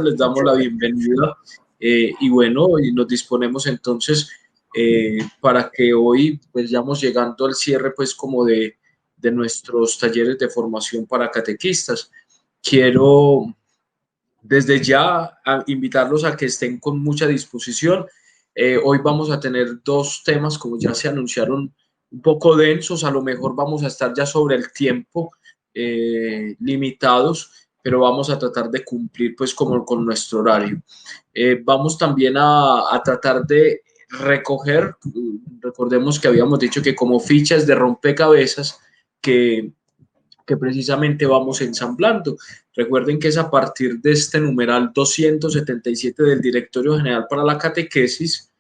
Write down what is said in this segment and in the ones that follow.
les damos la bienvenida y bueno, y nos disponemos entonces para que hoy pues ya vamos llegando al cierre pues como de nuestros talleres de formación para catequistas. Quiero desde ya invitarlos a que estén con mucha disposición. Hoy vamos a tener dos temas, como ya se anunciaron, un poco densos, a lo mejor vamos a estar ya sobre el tiempo limitados, pero vamos a tratar de cumplir pues como con nuestro horario. Vamos también a tratar de recoger, recordemos que habíamos dicho que como fichas de rompecabezas que precisamente vamos ensamblando. Recuerden que es a partir de este numeral 277 del Directorio General para la Catequesis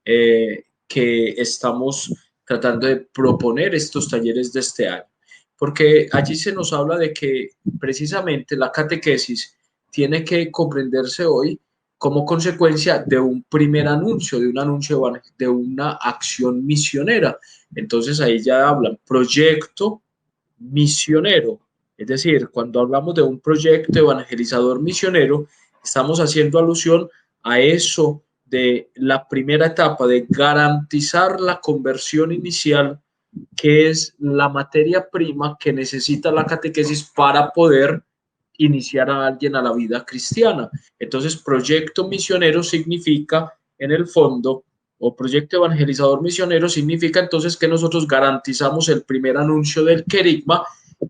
que estamos tratando de proponer estos talleres de este año, porque allí se nos habla de que precisamente la catequesis tiene que comprenderse hoy como consecuencia de un primer anuncio, de un anuncio, de una acción misionera. Entonces ahí ya hablan proyecto misionero. Es decir, cuando hablamos de un proyecto evangelizador misionero, estamos haciendo alusión a eso de la primera etapa, de garantizar la conversión inicial, que es la materia prima que necesita la catequesis para poder iniciar a alguien a la vida cristiana. Entonces, proyecto misionero significa, en el fondo, o proyecto evangelizador misionero significa entonces que nosotros garantizamos el primer anuncio del querigma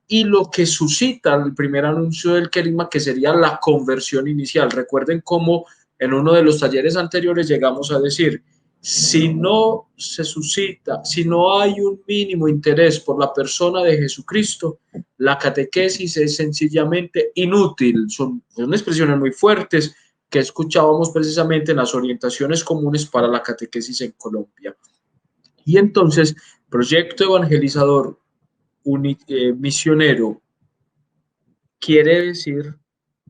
y lo que suscita el primer anuncio del querigma, que sería la conversión inicial. Recuerden cómo en uno de los talleres anteriores llegamos a decir, si no se suscita, si no hay un mínimo interés por la persona de Jesucristo, la catequesis es sencillamente inútil. Son expresiones muy fuertes que escuchábamos precisamente en las orientaciones comunes para la catequesis en Colombia. Y entonces, proyecto evangelizador misionero quiere decir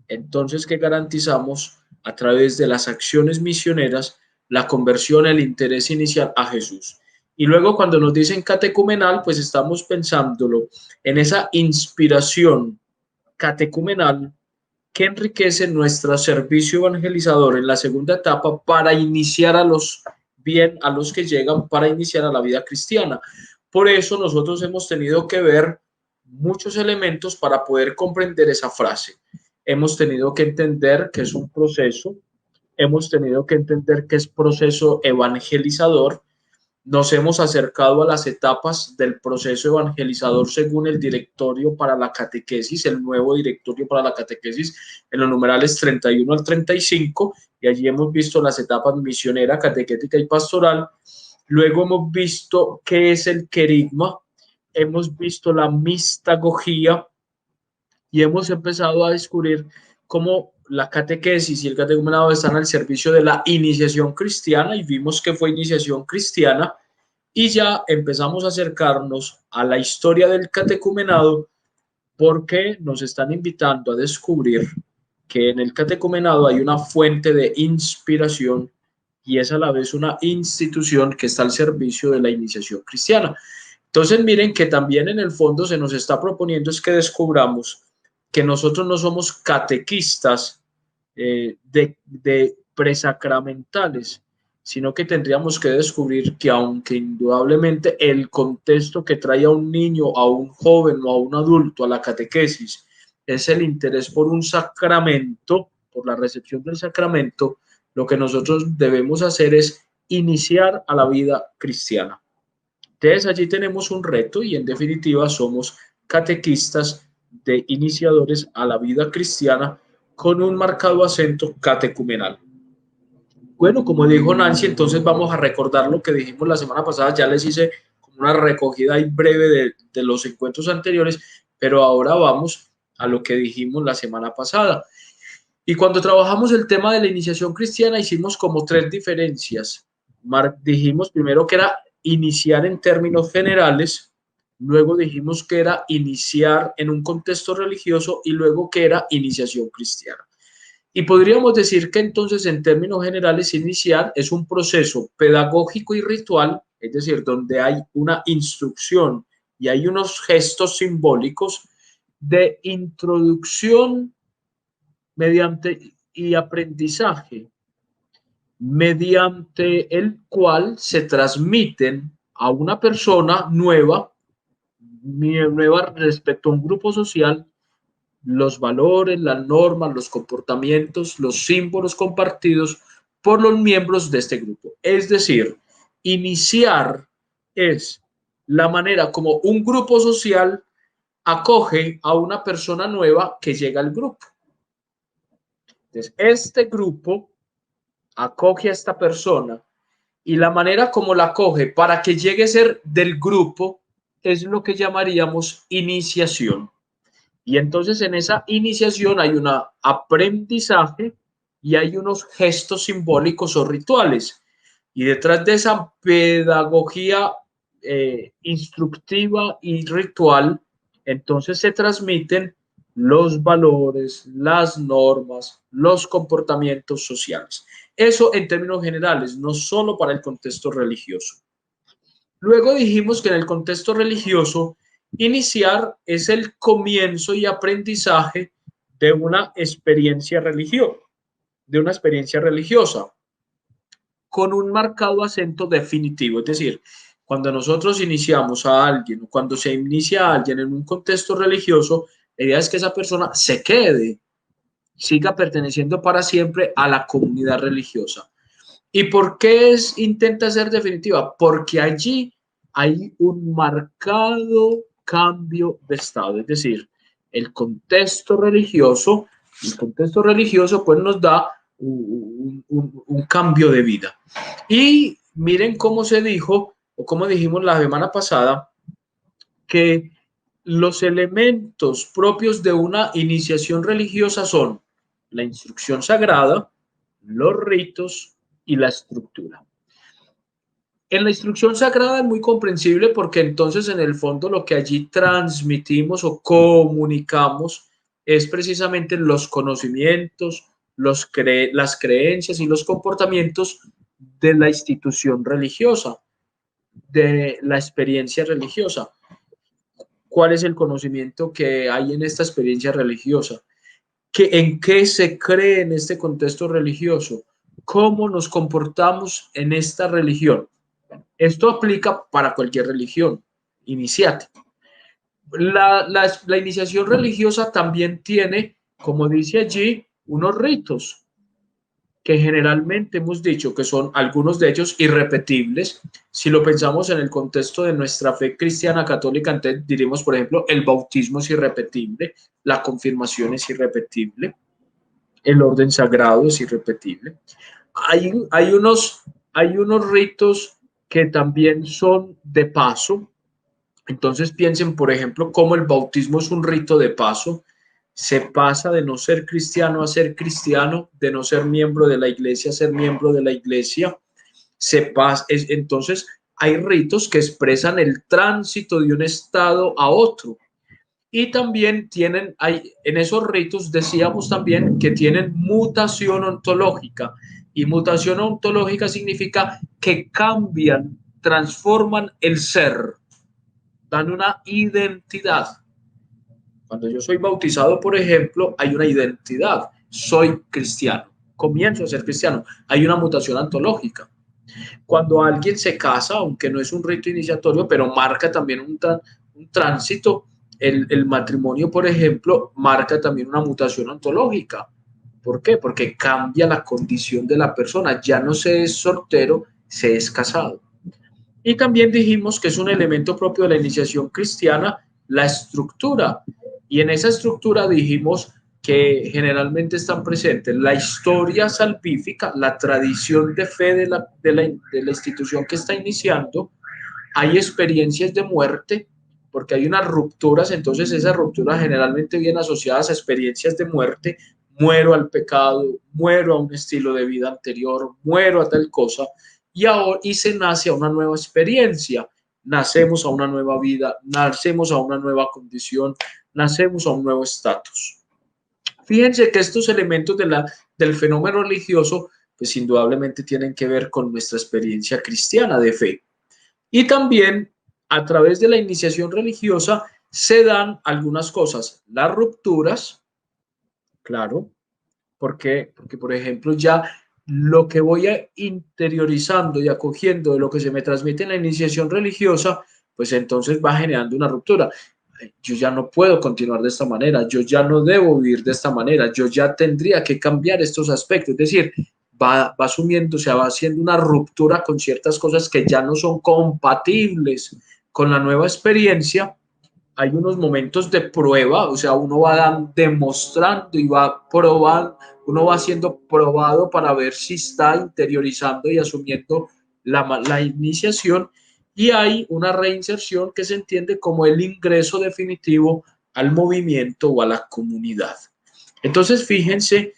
entonces que garantizamos a través de las acciones misioneras la conversión, el interés inicial a Jesús. Y luego cuando nos dicen catecumenal, pues estamos pensándolo en esa inspiración catecumenal que enriquece nuestro servicio evangelizador en la segunda etapa para iniciar a los que llegan para iniciar a la vida cristiana. Por eso nosotros hemos tenido que ver muchos elementos para poder comprender esa frase. Hemos tenido que entender que es un proceso, hemos tenido que entender que es proceso evangelizador. Nos hemos acercado a las etapas del proceso evangelizador según el directorio para la catequesis, el nuevo directorio para la catequesis, en los numerales 31 al 35, y allí hemos visto las etapas misionera, catequética y pastoral. Luego hemos visto qué es el querigma, hemos visto la mistagogía y hemos empezado a descubrir cómo la catequesis y el catecumenado están al servicio de la iniciación cristiana, y vimos que fue iniciación cristiana, y ya empezamos a acercarnos a la historia del catecumenado porque nos están invitando a descubrir que en el catecumenado hay una fuente de inspiración y es a la vez una institución que está al servicio de la iniciación cristiana. Entonces miren que también en el fondo se nos está proponiendo es que descubramos que nosotros no somos catequistas de presacramentales, sino que tendríamos que descubrir que aunque indudablemente el contexto que trae a un niño, a un joven o a un adulto a la catequesis es el interés por un sacramento, por la recepción del sacramento, lo que nosotros debemos hacer es iniciar a la vida cristiana. Entonces allí tenemos un reto y en definitiva somos catequistas de iniciadores a la vida cristiana con un marcado acento catecumenal. Bueno, como dijo Nancy, entonces vamos a recordar lo que dijimos la semana pasada. Ya les hice como una recogida ahí breve de los encuentros anteriores, pero ahora vamos a lo que dijimos la semana pasada. Y cuando trabajamos el tema de la iniciación cristiana, hicimos como tres diferencias. Dijimos primero que era iniciar en términos generales, luego dijimos que era iniciar en un contexto religioso y luego que era iniciación cristiana. Y podríamos decir que entonces en términos generales iniciar es un proceso pedagógico y ritual, es decir, donde hay una instrucción y hay unos gestos simbólicos de introducción mediante y aprendizaje, mediante el cual se transmiten a una persona nueva respecto a un grupo social, los valores, las normas, los comportamientos, los símbolos compartidos por los miembros de este grupo. Es decir, iniciar es la manera como un grupo social acoge a una persona nueva que llega al grupo. Entonces, este grupo acoge a esta persona y la manera como la acoge para que llegue a ser del grupo es lo que llamaríamos iniciación. Y entonces en esa iniciación hay un aprendizaje y hay unos gestos simbólicos o rituales. Y detrás de esa pedagogía instructiva y ritual, entonces se transmiten los valores, las normas, los comportamientos sociales. Eso en términos generales, no solo para el contexto religioso. Luego dijimos que en el contexto religioso, iniciar es el comienzo y aprendizaje de una experiencia religiosa, con un marcado acento definitivo. Es decir, cuando nosotros iniciamos a alguien o cuando se inicia a alguien en un contexto religioso, la idea es que esa persona se quede, siga perteneciendo para siempre a la comunidad religiosa. ¿Y por qué intenta ser definitiva? Porque allí hay un marcado cambio de estado, es decir, el contexto religioso pues nos da un cambio de vida. Y miren cómo se dijo, o como dijimos la semana pasada, que los elementos propios de una iniciación religiosa son la instrucción sagrada, los ritos y la estructura. En la instrucción sagrada es muy comprensible porque entonces en el fondo lo que allí transmitimos o comunicamos es precisamente los conocimientos, las creencias y los comportamientos de la institución religiosa, de la experiencia religiosa. ¿Cuál es el conocimiento que hay en esta experiencia religiosa? ¿En qué se cree en este contexto religioso? ¿Cómo nos comportamos en esta religión? Esto aplica para cualquier religión iniciática. La iniciación religiosa también tiene, como dice allí, unos ritos que generalmente hemos dicho que son algunos de ellos irrepetibles. Si lo pensamos en el contexto de nuestra fe cristiana católica, entonces diríamos, por ejemplo, el bautismo es irrepetible, la confirmación es irrepetible, el orden sagrado es irrepetible. Hay unos ritos que también son de paso. Entonces piensen, por ejemplo, cómo el bautismo es un rito de paso. Se pasa de no ser cristiano a ser cristiano, de no ser miembro de la iglesia a ser miembro de la iglesia. Entonces hay ritos que expresan el tránsito de un estado a otro. Y también en esos ritos decíamos también que tienen mutación ontológica. Y mutación ontológica significa que cambian, transforman el ser, dan una identidad. Cuando yo soy bautizado, por ejemplo, hay una identidad. Soy cristiano. Comienzo a ser cristiano. Hay una mutación ontológica. Cuando alguien se casa, aunque no es un rito iniciatorio, pero marca también un tránsito, el matrimonio, por ejemplo, marca también una mutación ontológica. ¿Por qué? Porque cambia la condición de la persona. Ya no se es soltero, se es casado. Y también dijimos que es un elemento propio de la iniciación cristiana, la estructura. Y en esa estructura dijimos que generalmente están presentes la historia salvífica, la tradición de fe de la institución que está iniciando. Hay experiencias de muerte, porque hay unas rupturas, entonces esas rupturas generalmente vienen asociadas a experiencias de muerte. Muero al pecado, muero a un estilo de vida anterior, muero a tal cosa, y se nace a una nueva experiencia. Nacemos a una nueva vida, nacemos a una nueva condición, nacemos a un nuevo estatus. Fíjense que estos elementos del fenómeno religioso, pues indudablemente tienen que ver con nuestra experiencia cristiana de fe. Y también a través de la iniciación religiosa se dan algunas cosas, las rupturas, claro, ¿Por qué? Porque, por ejemplo, ya lo que voy interiorizando y acogiendo de lo que se me transmite en la iniciación religiosa, pues entonces va generando una ruptura. Yo ya no puedo continuar de esta manera, yo ya no debo vivir de esta manera, yo ya tendría que cambiar estos aspectos. Es decir, va asumiendo, se va haciendo una ruptura con ciertas cosas que ya no son compatibles con la nueva experiencia. Hay unos momentos de prueba, o sea, uno va demostrando y va probando, uno va siendo probado para ver si está interiorizando y asumiendo la iniciación, y hay una reinserción que se entiende como el ingreso definitivo al movimiento o a la comunidad. Entonces, fíjense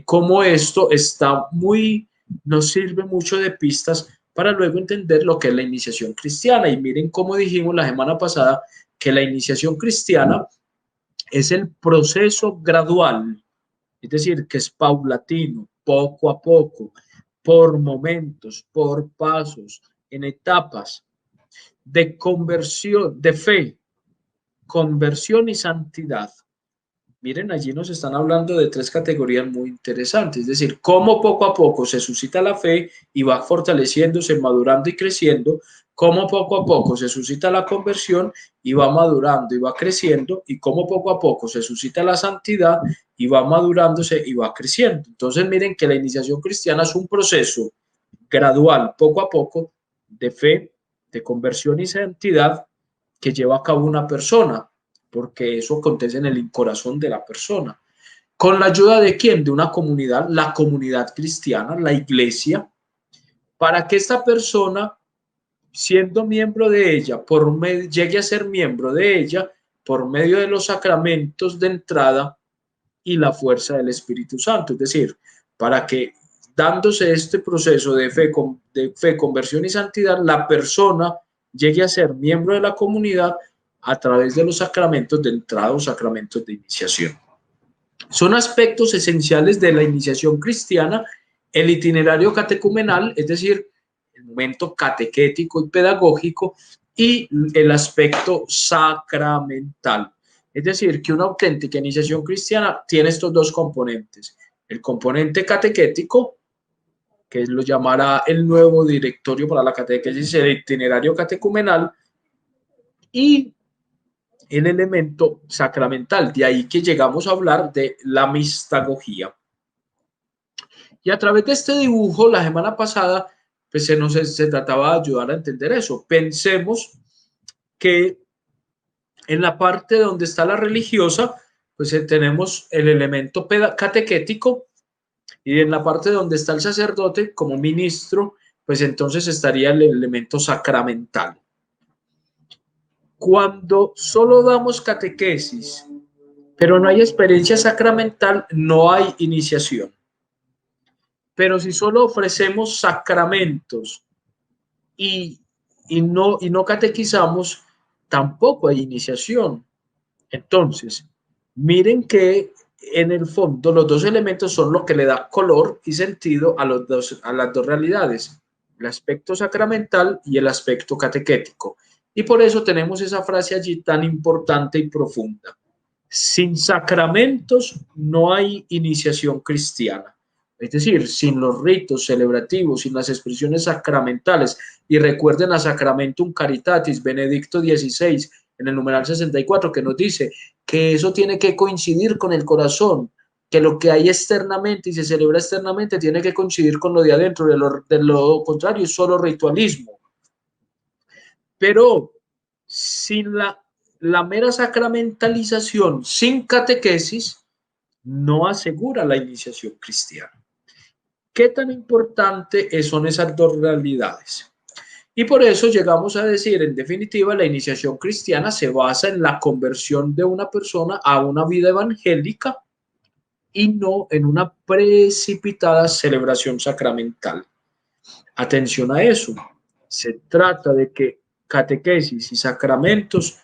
cómo esto está muy, nos sirve mucho de pistas para luego entender lo que es la iniciación cristiana. Y miren cómo dijimos la semana pasada que la iniciación cristiana es el proceso gradual, es decir, que es paulatino, poco a poco, por momentos, por pasos, en etapas de conversión, de fe, conversión y santidad. Miren, allí nos están hablando de tres categorías muy interesantes, es decir, cómo poco a poco se suscita la fe y va fortaleciéndose, madurando y creciendo, cómo poco a poco se suscita la conversión y va madurando y va creciendo, y cómo poco a poco se suscita la santidad y va madurándose y va creciendo. Entonces, miren que la iniciación cristiana es un proceso gradual, poco a poco, de fe, de conversión y santidad que lleva a cabo una persona, porque eso acontece en el corazón de la persona. ¿Con la ayuda de quién? De una comunidad, la comunidad cristiana, la iglesia, para que esta persona, siendo miembro de ella, llegue a ser miembro de ella por medio de los sacramentos de entrada y la fuerza del Espíritu Santo. Es decir, para que dándose este proceso de fe, conversión y santidad, la persona llegue a ser miembro de la comunidad a través de los sacramentos de entrada o sacramentos de iniciación. Son aspectos esenciales de la iniciación cristiana: el itinerario catecumenal, es decir, el momento catequético y pedagógico, y el aspecto sacramental. Es decir, que una auténtica iniciación cristiana tiene estos dos componentes: el componente catequético, que lo llamará el nuevo directorio para la catequesis, el itinerario catecumenal, y el elemento sacramental. De ahí que llegamos a hablar de la mistagogía. Y a través de este dibujo, la semana pasada, pues se trataba de ayudar a entender eso. Pensemos que en la parte donde está la religiosa, pues tenemos el elemento catequético, y en la parte donde está el sacerdote como ministro, pues entonces estaría el elemento sacramental. Cuando solo damos catequesis, pero no hay experiencia sacramental, no hay iniciación. Pero si solo ofrecemos sacramentos y, y no catequizamos, tampoco hay iniciación. Entonces, miren que en el fondo los dos elementos son lo que le da color y sentido a las dos realidades: el aspecto sacramental y el aspecto catequético. Y por eso tenemos esa frase allí tan importante y profunda: sin sacramentos no hay iniciación cristiana. Es decir, sin los ritos celebrativos, sin las expresiones sacramentales. Y recuerden a Sacramentum Caritatis, Benedicto XVI, en el numeral 64, que nos dice que eso tiene que coincidir con el corazón, que lo que hay externamente y se celebra externamente tiene que coincidir con lo de adentro, de lo contrario es solo ritualismo. Pero sin la mera sacramentalización, sin catequesis, no asegura la iniciación cristiana. ¿Qué tan importante son esas dos realidades? Y por eso llegamos a decir, en definitiva, la iniciación cristiana se basa en la conversión de una persona a una vida evangélica y no en una precipitada celebración sacramental. Atención a eso. Se trata de que catequesis y sacramentos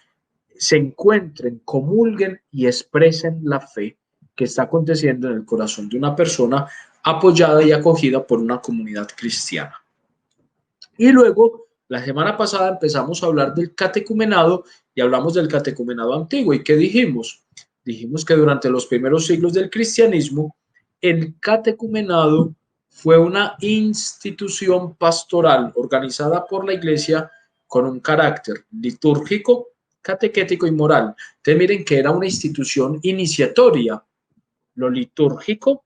se encuentren, comulguen y expresen la fe que está aconteciendo en el corazón de una persona apoyada y acogida por una comunidad cristiana. Y luego, la semana pasada empezamos a hablar del catecumenado y hablamos del catecumenado antiguo. ¿Y qué dijimos? Dijimos que durante los primeros siglos del cristianismo, el catecumenado fue una institución pastoral organizada por la Iglesia con un carácter litúrgico, catequético y moral. Entonces miren que era una institución iniciatoria. Lo litúrgico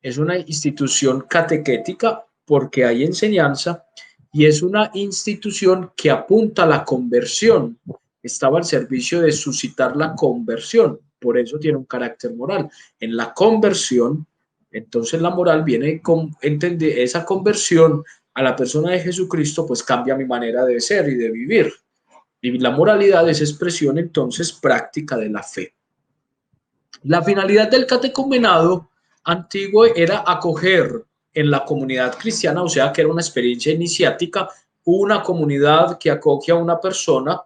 es una institución catequética porque hay enseñanza y es una institución que apunta a la conversión. Estaba al servicio de suscitar la conversión, por eso tiene un carácter moral. En la conversión, entonces la moral viene con entender esa conversión a la persona de Jesucristo, pues cambia mi manera de ser y de vivir. Y la moralidad es expresión entonces práctica de la fe. La finalidad del catecumenado antiguo era acoger en la comunidad cristiana, o sea que era una experiencia iniciática, una comunidad que acoge a una persona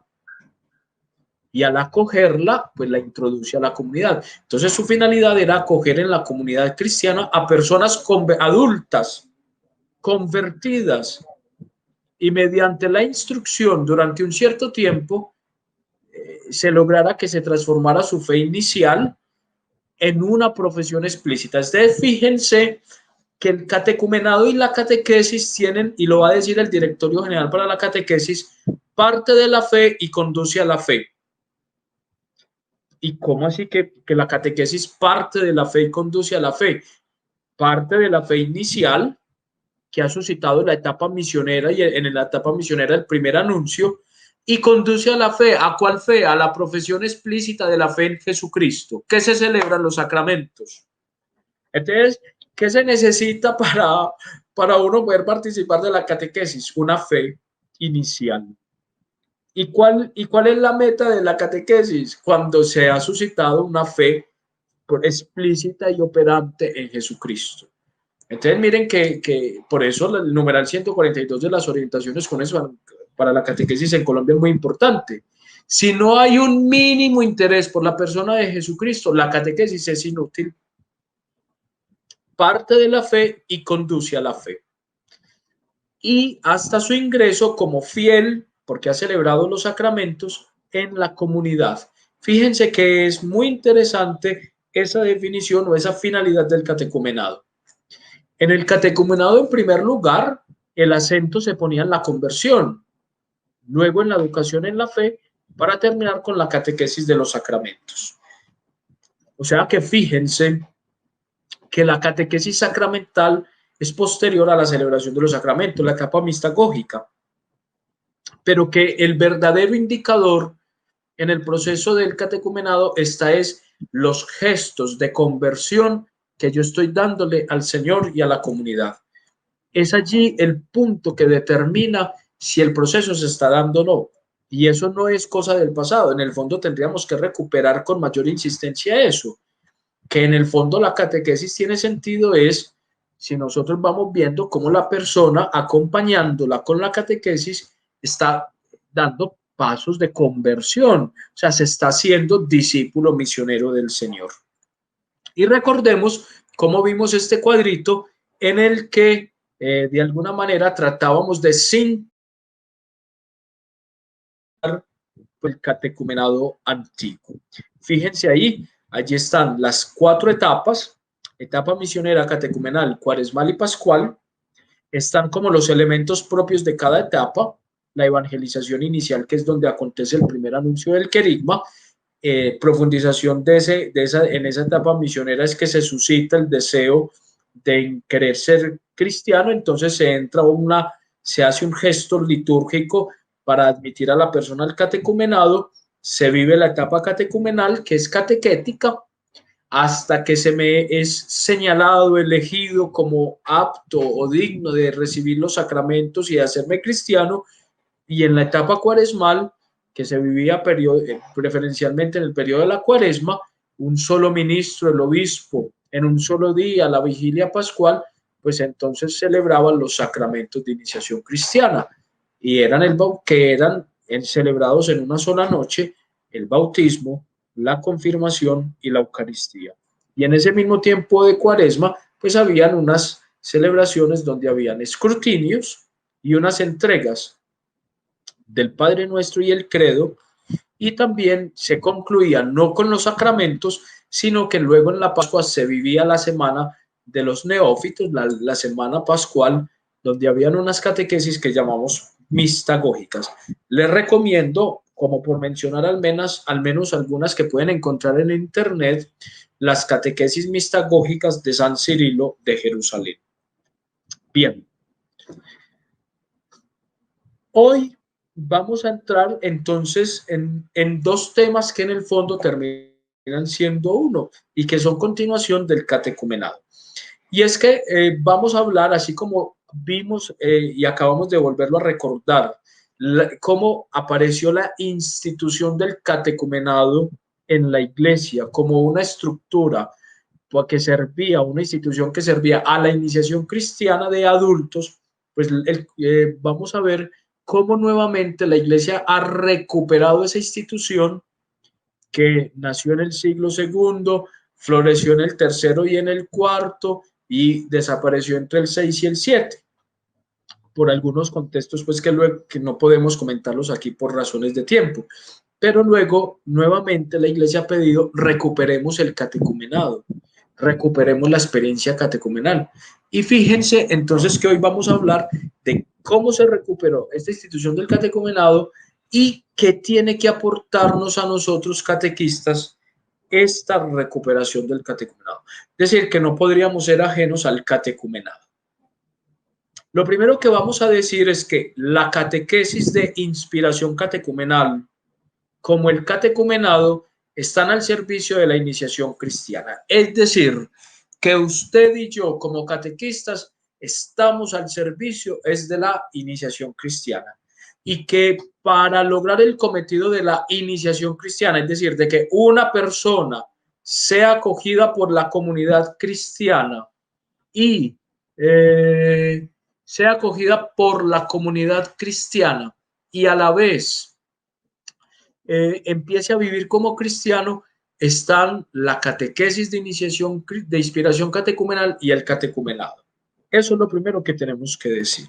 y al acogerla, pues la introduce a la comunidad. Entonces su finalidad era acoger en la comunidad cristiana a personas adultas, convertidas, y mediante la instrucción durante un cierto tiempo se lograra que se transformara su fe inicial en una profesión explícita. Ustedes fíjense que el catecumenado y la catequesis tienen, y lo va a decir el Directorio General para la Catequesis, parte de la fe y conduce a la fe. ¿Y cómo así que la catequesis parte de la fe y conduce a la fe? Parte de la fe inicial que ha suscitado la etapa misionera y en la etapa misionera el primer anuncio, y conduce a la fe. ¿A cuál fe? A la profesión explícita de la fe en Jesucristo. ¿Qué se celebran los sacramentos? Entonces, ¿qué se necesita para uno poder participar de la catequesis? Una fe inicial. ¿Y cuál es la meta de la catequesis? Cuando se ha suscitado una fe explícita y operante en Jesucristo. Entonces, miren que por eso el numeral 142 de las orientaciones con eso para la catequesis en Colombia es muy importante. Si no hay un mínimo interés por la persona de Jesucristo, la catequesis es inútil. Parte de la fe y conduce a la fe. Y hasta su ingreso como fiel, porque ha celebrado los sacramentos, en la comunidad. Fíjense que es muy interesante esa definición o esa finalidad del catecumenado. En el catecumenado, en primer lugar, el acento se ponía en la conversión, luego en la educación en la fe, para terminar con la catequesis de los sacramentos. O sea que fíjense que la catequesis sacramental es posterior a la celebración de los sacramentos, la etapa mistagógica, pero que el verdadero indicador en el proceso del catecumenado está es los gestos de conversión que yo estoy dándole al Señor y a la comunidad. Es allí el punto que determina si el proceso se está dando o no. Y eso no es cosa del pasado. En el fondo tendríamos que recuperar con mayor insistencia eso, que en el fondo la catequesis tiene sentido es si nosotros vamos viendo cómo la persona acompañándola con la catequesis está dando pasos de conversión, o sea, se está haciendo discípulo misionero del Señor. Y recordemos cómo vimos este cuadrito en el que de alguna manera tratábamos de sintetizar el catecumenado antiguo. Fíjense ahí, allí están las 4 etapas: etapa misionera, catecumenal, cuaresmal y pascual. Están como los elementos propios de cada etapa: la evangelización inicial, que es donde acontece el primer anuncio del querigma. Profundización en esa etapa misionera es que se suscita el deseo de querer ser cristiano, entonces se hace un gesto litúrgico para admitir a la persona al catecumenado. Se vive la etapa catecumenal, que es catequética, hasta que se me es señalado, elegido como apto o digno de recibir los sacramentos y de hacerme cristiano. Y en la etapa cuaresmal, que se vivía preferencialmente en el periodo de la cuaresma, un solo ministro, el obispo, en un solo día, la vigilia pascual, pues entonces celebraban los sacramentos de iniciación cristiana y eran celebrados en una sola noche: el bautismo, la confirmación y la Eucaristía. Y en ese mismo tiempo de cuaresma, pues habían unas celebraciones donde habían escrutinios y unas entregas del Padre Nuestro y el Credo, y también se concluía no con los sacramentos, sino que luego en la Pascua se vivía la semana de los neófitos, la semana pascual, donde habían unas catequesis que llamamos mistagógicas. Les recomiendo, como por mencionar al menos algunas que pueden encontrar en internet, las catequesis mistagógicas de San Cirilo de Jerusalén. Bien, hoy vamos a entrar entonces en dos temas que en el fondo terminan siendo uno y que son continuación del catecumenado. Y es que vamos a hablar, así como vimos y acabamos de volverlo a recordar, cómo apareció la institución del catecumenado en la iglesia como una estructura que servía, una institución que servía a la iniciación cristiana de adultos, pues vamos a ver cómo nuevamente la iglesia ha recuperado esa institución que nació en el siglo segundo, floreció en el tercero y en el cuarto y desapareció entre el 6 y el 7 por algunos contextos pues que no podemos comentarlos aquí por razones de tiempo. Pero luego, nuevamente, la iglesia ha pedido recuperemos el catecumenado, recuperemos la experiencia catecumenal. Y fíjense entonces que hoy vamos a hablar de cómo se recuperó esta institución del catecumenado y qué tiene que aportarnos a nosotros catequistas esta recuperación del catecumenado. Es decir, que no podríamos ser ajenos al catecumenado. Lo primero que vamos a decir es que la catequesis de inspiración catecumenal, como el catecumenado, están al servicio de la iniciación cristiana. Es decir, que usted y yo como catequistas estamos al servicio es de la iniciación cristiana y que para lograr el cometido de la iniciación cristiana, es decir, de que una persona sea acogida por la comunidad cristiana y sea acogida por la comunidad cristiana y a la vez empiece a vivir como cristiano, están la catequesis de iniciación, de inspiración catecumenal y el catecumenado. Eso es lo primero que tenemos que decir.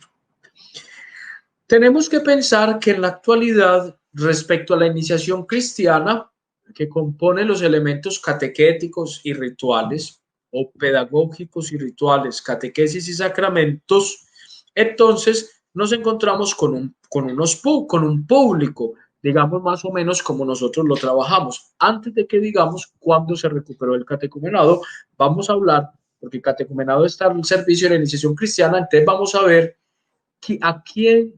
Tenemos que pensar que en la actualidad, respecto a la iniciación cristiana, que compone los elementos catequéticos y rituales, o pedagógicos y rituales, catequesis y sacramentos, entonces nos encontramos con un público, digamos más o menos como nosotros lo trabajamos. Antes de que digamos cuándo se recuperó el catecumenado, vamos a hablar, porque el catecumenado está al servicio de la iniciación cristiana, entonces vamos a ver a quién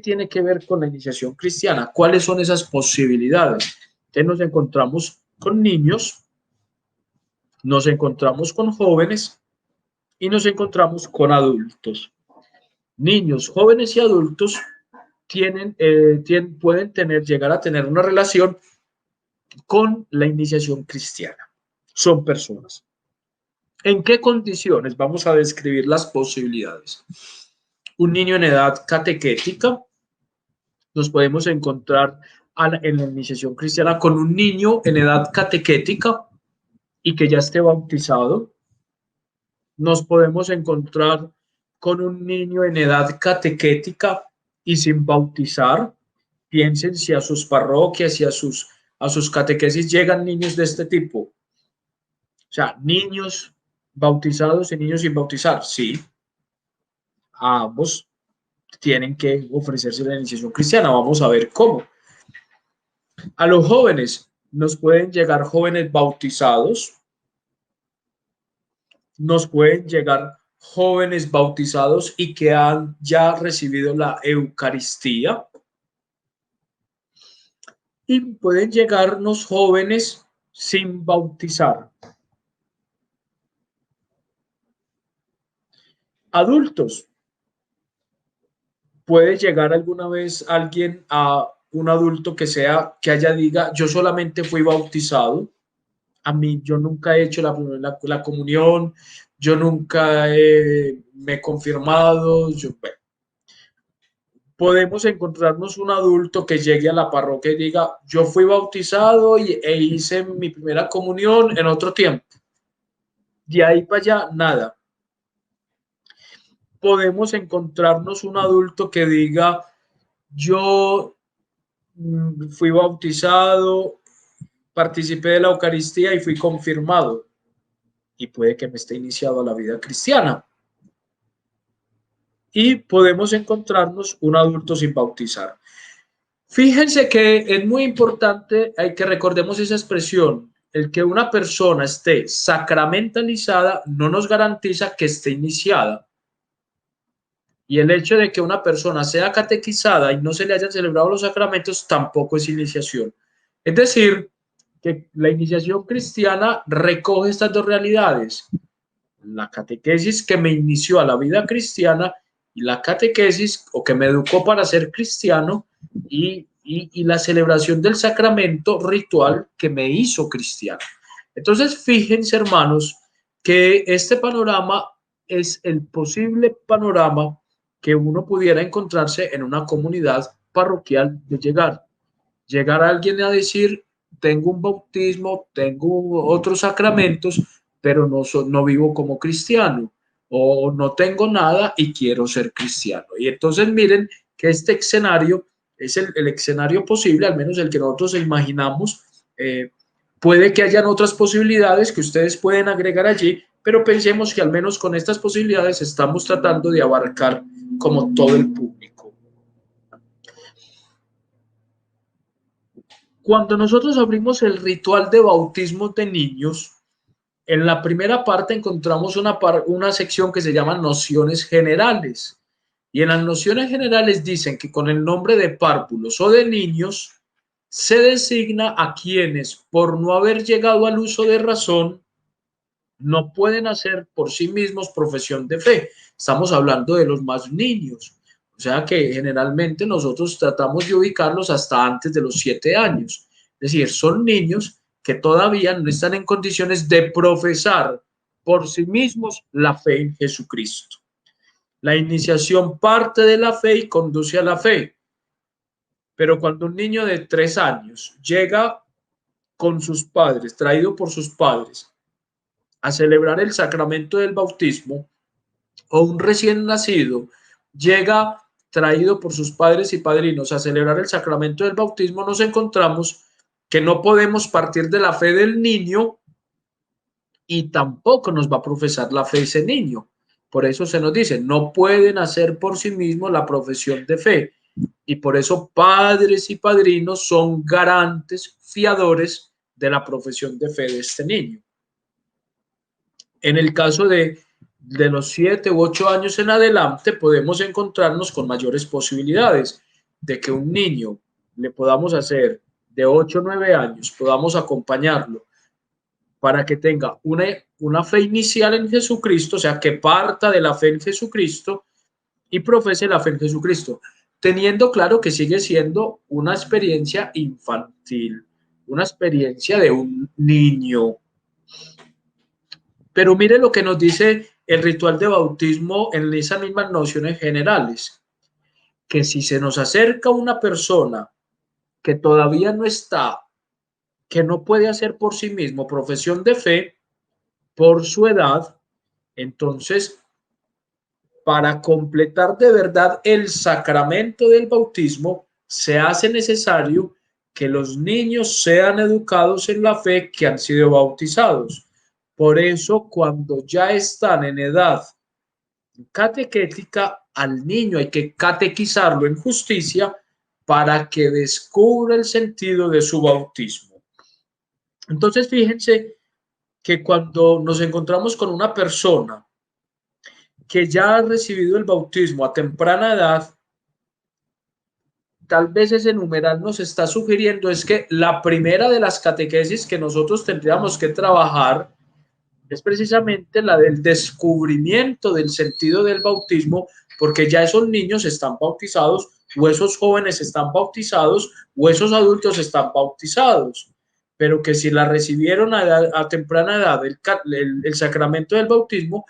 tiene que ver con la iniciación cristiana, cuáles son esas posibilidades. Entonces nos encontramos con niños, nos encontramos con jóvenes y nos encontramos con adultos. Niños, jóvenes y adultos pueden llegar a tener una relación con la iniciación cristiana. Son personas. ¿En qué condiciones? Vamos a describir las posibilidades. Un niño en edad catequética, nos podemos encontrar en la iniciación cristiana con un niño en edad catequética y que ya esté bautizado. Nos podemos encontrar con un niño en edad catequética y sin bautizar. Piensen si a sus parroquias y a sus catequesis llegan niños de este tipo. O sea, niños bautizados y niños sin bautizar. Sí, a ambos tienen que ofrecerse la iniciación cristiana. Vamos a ver cómo. A los jóvenes nos pueden llegar jóvenes bautizados, nos pueden llegar jóvenes bautizados y que han ya recibido la Eucaristía, y pueden llegarnos jóvenes sin bautizar. Adultos, puede llegar alguna vez alguien a un adulto que haya diga, yo solamente fui bautizado, a mí yo nunca he hecho la comunión, yo nunca me he confirmado, bueno. Podemos encontrarnos un adulto que llegue a la parroquia y diga, yo fui bautizado e hice mi primera comunión en otro tiempo. De ahí para allá, nada. Podemos encontrarnos un adulto que diga, yo fui bautizado, participé de la Eucaristía y fui confirmado. Y puede que me esté iniciado a la vida cristiana. Y podemos encontrarnos un adulto sin bautizar. Fíjense que es muy importante, hay que recordemos esa expresión, el que una persona esté sacramentalizada no nos garantiza que esté iniciada. Y el hecho de que una persona sea catequizada y no se le hayan celebrado los sacramentos tampoco es iniciación. Es decir, que la iniciación cristiana recoge estas dos realidades: la catequesis que me inició a la vida cristiana y la catequesis o que me educó para ser cristiano y la celebración del sacramento ritual que me hizo cristiano. Entonces, fíjense, hermanos, que este panorama es el posible panorama que uno pudiera encontrarse en una comunidad parroquial de llegar a alguien a decir, tengo un bautismo, tengo otros sacramentos, pero no vivo como cristiano, o no tengo nada y quiero ser cristiano. Y entonces miren que este escenario es el escenario posible, al menos el que nosotros imaginamos. Puede que hayan otras posibilidades que ustedes pueden agregar allí, pero pensemos que al menos con estas posibilidades estamos tratando de abarcar como todo el público. Cuando nosotros abrimos el ritual de bautismo de niños, en la primera parte encontramos una sección que se llama nociones generales. Y en las nociones generales dicen que con el nombre de párvulos o de niños se designa a quienes, por no haber llegado al uso de razón, no pueden hacer por sí mismos profesión de fe. Estamos hablando de los más niños. O sea que generalmente nosotros tratamos de ubicarlos hasta antes de los 7 años. Es decir, son niños que todavía no están en condiciones de profesar por sí mismos la fe en Jesucristo. La iniciación parte de la fe y conduce a la fe. Pero cuando un niño de 3 años llega con sus padres, traído por sus padres, a celebrar el sacramento del bautismo, o un recién nacido llega traído por sus padres y padrinos a celebrar el sacramento del bautismo, nos encontramos que no podemos partir de la fe del niño y tampoco nos va a profesar la fe ese niño. Por eso se nos dice, no pueden hacer por sí mismos la profesión de fe. Y por eso padres y padrinos son garantes, fiadores de la profesión de fe de este niño. En el caso de los 7 u 8 años en adelante, podemos encontrarnos con mayores posibilidades de que un niño le podamos hacer de 8 o 9 años, podamos acompañarlo para que tenga una fe inicial en Jesucristo, o sea, que parta de la fe en Jesucristo y profese la fe en Jesucristo, teniendo claro que sigue siendo una experiencia infantil, una experiencia de un niño. Pero mire lo que nos dice el ritual de bautismo en esas mismas nociones generales, que si se nos acerca una persona que todavía no está, que no puede hacer por sí mismo profesión de fe por su edad, entonces para completar de verdad el sacramento del bautismo se hace necesario que los niños sean educados en la fe que han sido bautizados. Por eso, cuando ya están en edad catequética, al niño hay que catequizarlo en justicia para que descubra el sentido de su bautismo. Entonces, fíjense que cuando nos encontramos con una persona que ya ha recibido el bautismo a temprana edad, tal vez ese numeral nos está sugiriendo es que la primera de las catequesis que nosotros tendríamos que trabajar es precisamente la del descubrimiento del sentido del bautismo, porque ya esos niños están bautizados, o esos jóvenes están bautizados, o esos adultos están bautizados, pero que si la recibieron a temprana edad el sacramento del bautismo,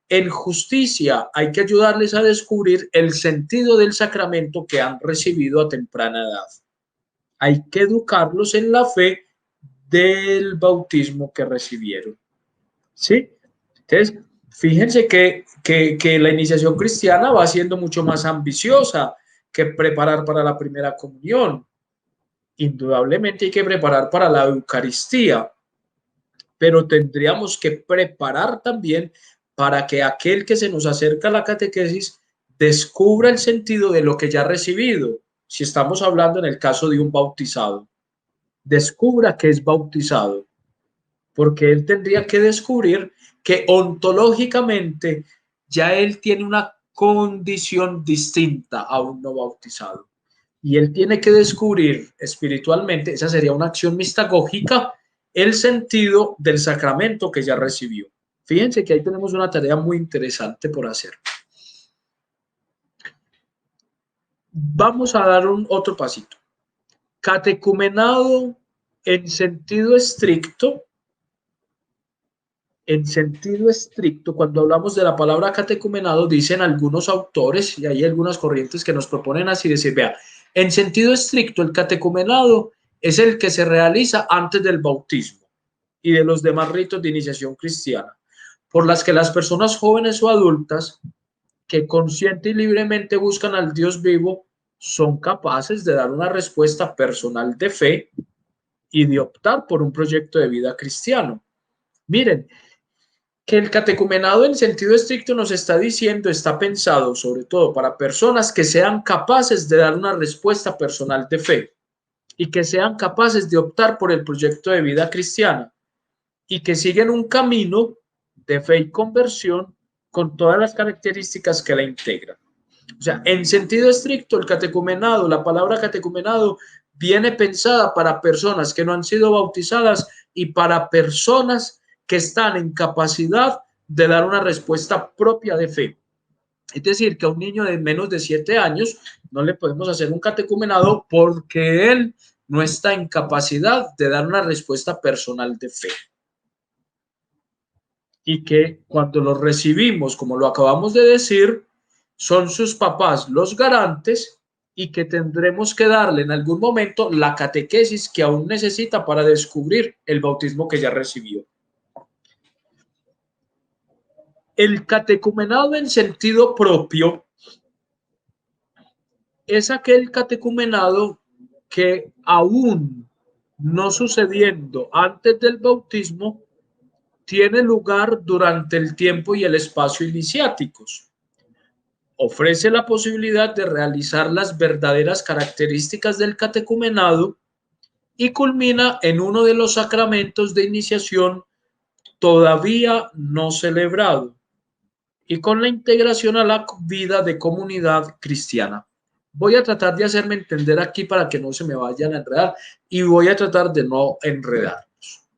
en justicia hay que ayudarles a descubrir el sentido del sacramento que han recibido a temprana edad. Hay que educarlos en la fe del bautismo que recibieron. ¿Sí? Entonces, fíjense que la iniciación cristiana va siendo mucho más ambiciosa que preparar para la primera comunión. Indudablemente hay que preparar para la Eucaristía, pero tendríamos que preparar también para que aquel que se nos acerca a la catequesis descubra el sentido de lo que ya ha recibido. Si estamos hablando en el caso de un bautizado, descubra que es bautizado, porque él tendría que descubrir que ontológicamente ya él tiene una condición distinta a un no bautizado. Y él tiene que descubrir espiritualmente, esa sería una acción mistagógica, el sentido del sacramento que ya recibió. Fíjense que ahí tenemos una tarea muy interesante por hacer. Vamos a dar otro pasito. Catecumenado en sentido estricto, cuando hablamos de la palabra catecumenado, dicen algunos autores, y hay algunas corrientes que nos proponen así decir, vea, en sentido estricto, el catecumenado es el que se realiza antes del bautismo y de los demás ritos de iniciación cristiana, por las que las personas jóvenes o adultas que consciente y libremente buscan al Dios vivo son capaces de dar una respuesta personal de fe y de optar por un proyecto de vida cristiano. Miren, que el catecumenado en sentido estricto nos está diciendo, está pensado sobre todo para personas que sean capaces de dar una respuesta personal de fe y que sean capaces de optar por el proyecto de vida cristiana y que siguen un camino de fe y conversión con todas las características que la integran. O sea, en sentido estricto, el catecumenado, la palabra catecumenado viene pensada para personas que no han sido bautizadas y para personas que están en capacidad de dar una respuesta propia de fe. Es decir, que a un niño de menos de 7 años no le podemos hacer un catecumenado porque él no está en capacidad de dar una respuesta personal de fe. Y que cuando lo recibimos, como lo acabamos de decir, son sus papás los garantes y que tendremos que darle en algún momento la catequesis que aún necesita para descubrir el bautismo que ya recibió. El catecumenado en sentido propio es aquel catecumenado que aún no sucediendo antes del bautismo tiene lugar durante el tiempo y el espacio iniciáticos. Ofrece la posibilidad de realizar las verdaderas características del catecumenado y culmina en uno de los sacramentos de iniciación todavía no celebrado y con la integración a la vida de comunidad cristiana. Voy a tratar de hacerme entender aquí para que no se me vayan a enredar y voy a tratar de no enredarnos.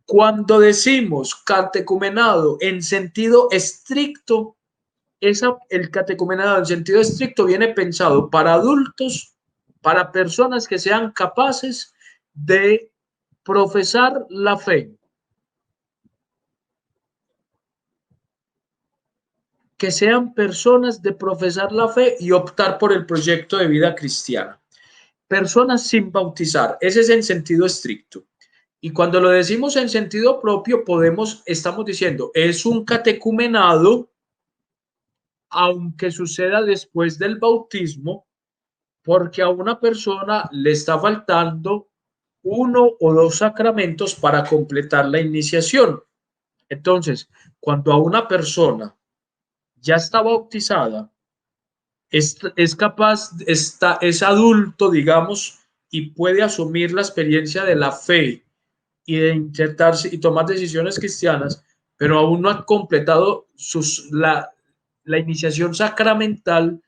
Cuando decimos catecumenado en sentido estricto, el catecumenado en sentido estricto viene pensado para adultos, para personas que sean capaces de profesar la fe, que sean personas de profesar la fe y optar por el proyecto de vida cristiana. Personas sin bautizar, ese es en sentido estricto. Y cuando lo decimos en sentido propio, estamos diciendo, es un catecumenado, aunque suceda después del bautismo, porque a una persona le está faltando uno o dos sacramentos para completar la iniciación. Entonces, cuando a una persona ya está bautizada, es capaz, es adulto, digamos, y puede asumir la experiencia de la fe y de insertarse y tomar decisiones cristianas, pero aún no ha completado la iniciación sacramental.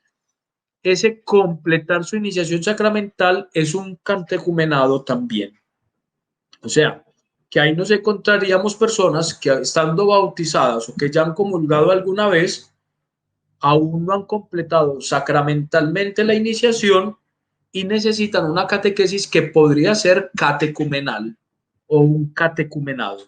Ese completar su iniciación sacramental es un catecumenado también. O sea, que ahí nos encontraríamos personas que estando bautizadas o que ya han comulgado alguna vez, aún no han completado sacramentalmente la iniciación y necesitan una catequesis que podría ser catecumenal o un catecumenado.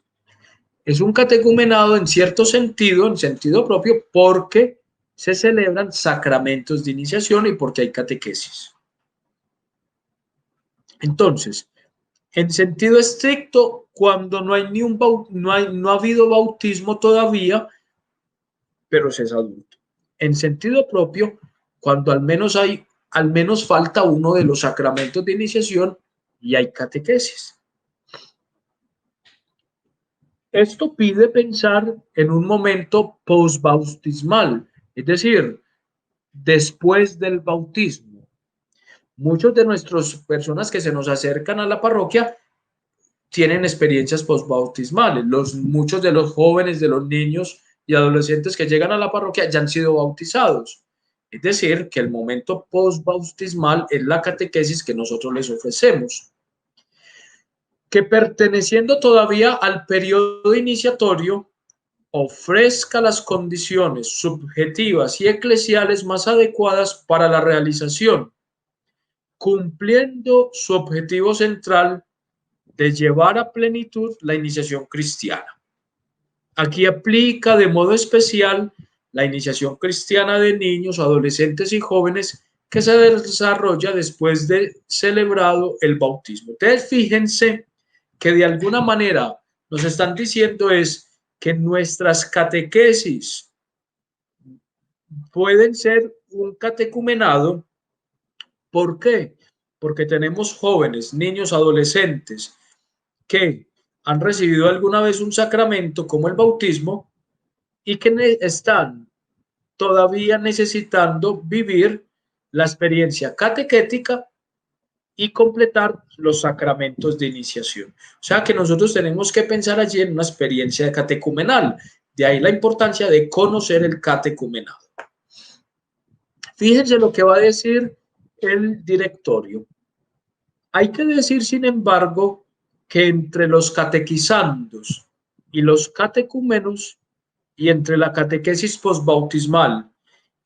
Es un catecumenado en cierto sentido, en sentido propio, porque se celebran sacramentos de iniciación y porque hay catequesis. Entonces, en sentido estricto, cuando no hay no ha habido bautismo todavía, pero se es adulto. En sentido propio, cuando al menos falta uno de los sacramentos de iniciación y hay catequesis. Esto pide pensar en un momento postbautismal, es decir, después del bautismo. Muchos de nuestras personas que se nos acercan a la parroquia tienen experiencias postbautismales. Muchos de los jóvenes, de los niños y adolescentes que llegan a la parroquia ya han sido bautizados. Es decir, que el momento postbautismal es la catequesis que nosotros les ofrecemos, que perteneciendo todavía al periodo iniciatorio, ofrezca las condiciones subjetivas y eclesiales más adecuadas para la realización, cumpliendo su objetivo central de llevar a plenitud la iniciación cristiana. Aquí aplica de modo especial la iniciación cristiana de niños, adolescentes y jóvenes que se desarrolla después de celebrado el bautismo. Entonces, fíjense que de alguna manera nos están diciendo es que nuestras catequesis pueden ser un catecumenado. ¿Por qué? Porque tenemos jóvenes, niños, adolescentes que han recibido alguna vez un sacramento como el bautismo y que están todavía necesitando vivir la experiencia catequética y completar los sacramentos de iniciación. O sea que nosotros tenemos que pensar allí en una experiencia catecumenal. De ahí la importancia de conocer el catecumenado. Fíjense lo que va a decir el directorio. Hay que decir, sin embargo, que entre los catequizandos y los catecúmenos, y entre la catequesis posbautismal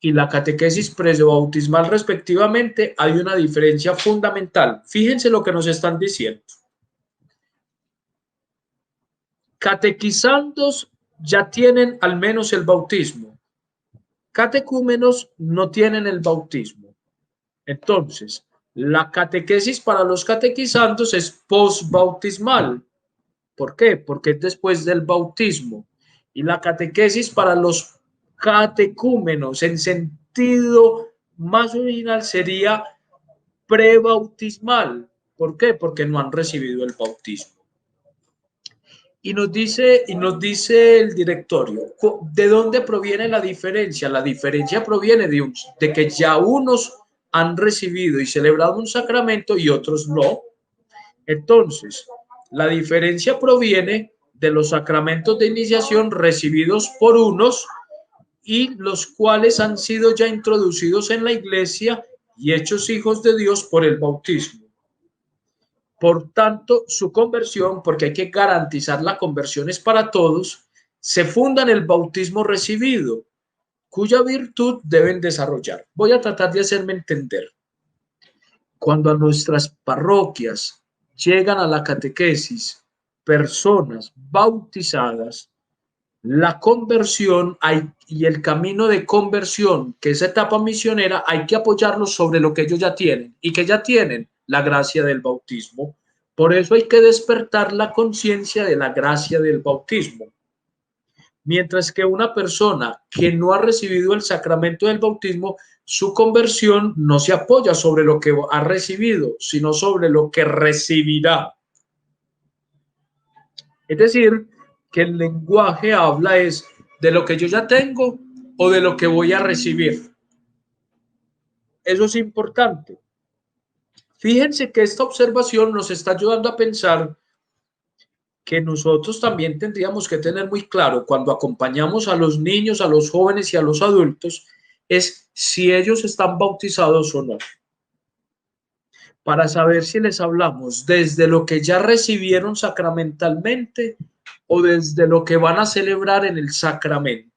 y la catequesis presbautismal respectivamente, hay una diferencia fundamental. Fíjense lo que nos están diciendo. Catequizandos ya tienen al menos el bautismo. Catecúmenos no tienen el bautismo. Entonces, la catequesis para los catequizandos es posbautismal. ¿Por qué? Porque es después del bautismo. Y la catequesis para los catecúmenos en sentido más original sería prebautismal. ¿Por qué? Porque no han recibido el bautismo. Y nos dice el directorio, ¿de dónde proviene la diferencia? La diferencia proviene de que ya unos han recibido y celebrado un sacramento y otros no. Entonces, la diferencia proviene de los sacramentos de iniciación recibidos por unos y los cuales han sido ya introducidos en la iglesia y hechos hijos de Dios por el bautismo. Por tanto, su conversión, porque hay que garantizar la conversión es para todos, se funda en el bautismo recibido, cuya virtud deben desarrollar. Voy a tratar de hacerme entender. Cuando a nuestras parroquias llegan a la catequesis personas bautizadas, la conversión y el camino de conversión, que es etapa misionera, hay que apoyarlos sobre lo que ellos ya tienen y que ya tienen la gracia del bautismo. Por eso hay que despertar la conciencia de la gracia del bautismo. Mientras que una persona que no ha recibido el sacramento del bautismo, su conversión no se apoya sobre lo que ha recibido, sino sobre lo que recibirá. Es decir, que el lenguaje habla es de lo que yo ya tengo o de lo que voy a recibir. Eso es importante. Fíjense que esta observación nos está ayudando a pensar que nosotros también tendríamos que tener muy claro cuando acompañamos a los niños, a los jóvenes y a los adultos, es si ellos están bautizados o no. Para saber si les hablamos desde lo que ya recibieron sacramentalmente o desde lo que van a celebrar en el sacramento.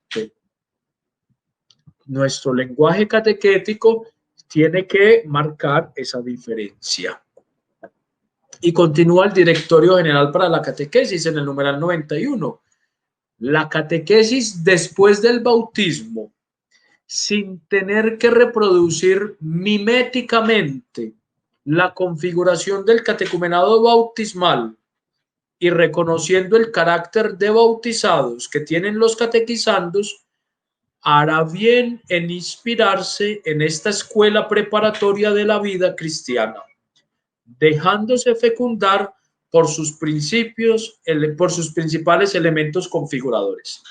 Nuestro lenguaje catequético tiene que marcar esa diferencia. Y continúa el Directorio General para la Catequesis en el numeral 91. La catequesis después del bautismo, sin tener que reproducir miméticamente la configuración del catecumenado bautismal y reconociendo el carácter de bautizados que tienen los catequizandos, hará bien en inspirarse en esta escuela preparatoria de la vida cristiana, dejándose fecundar por sus principios, por sus principales elementos configuradores.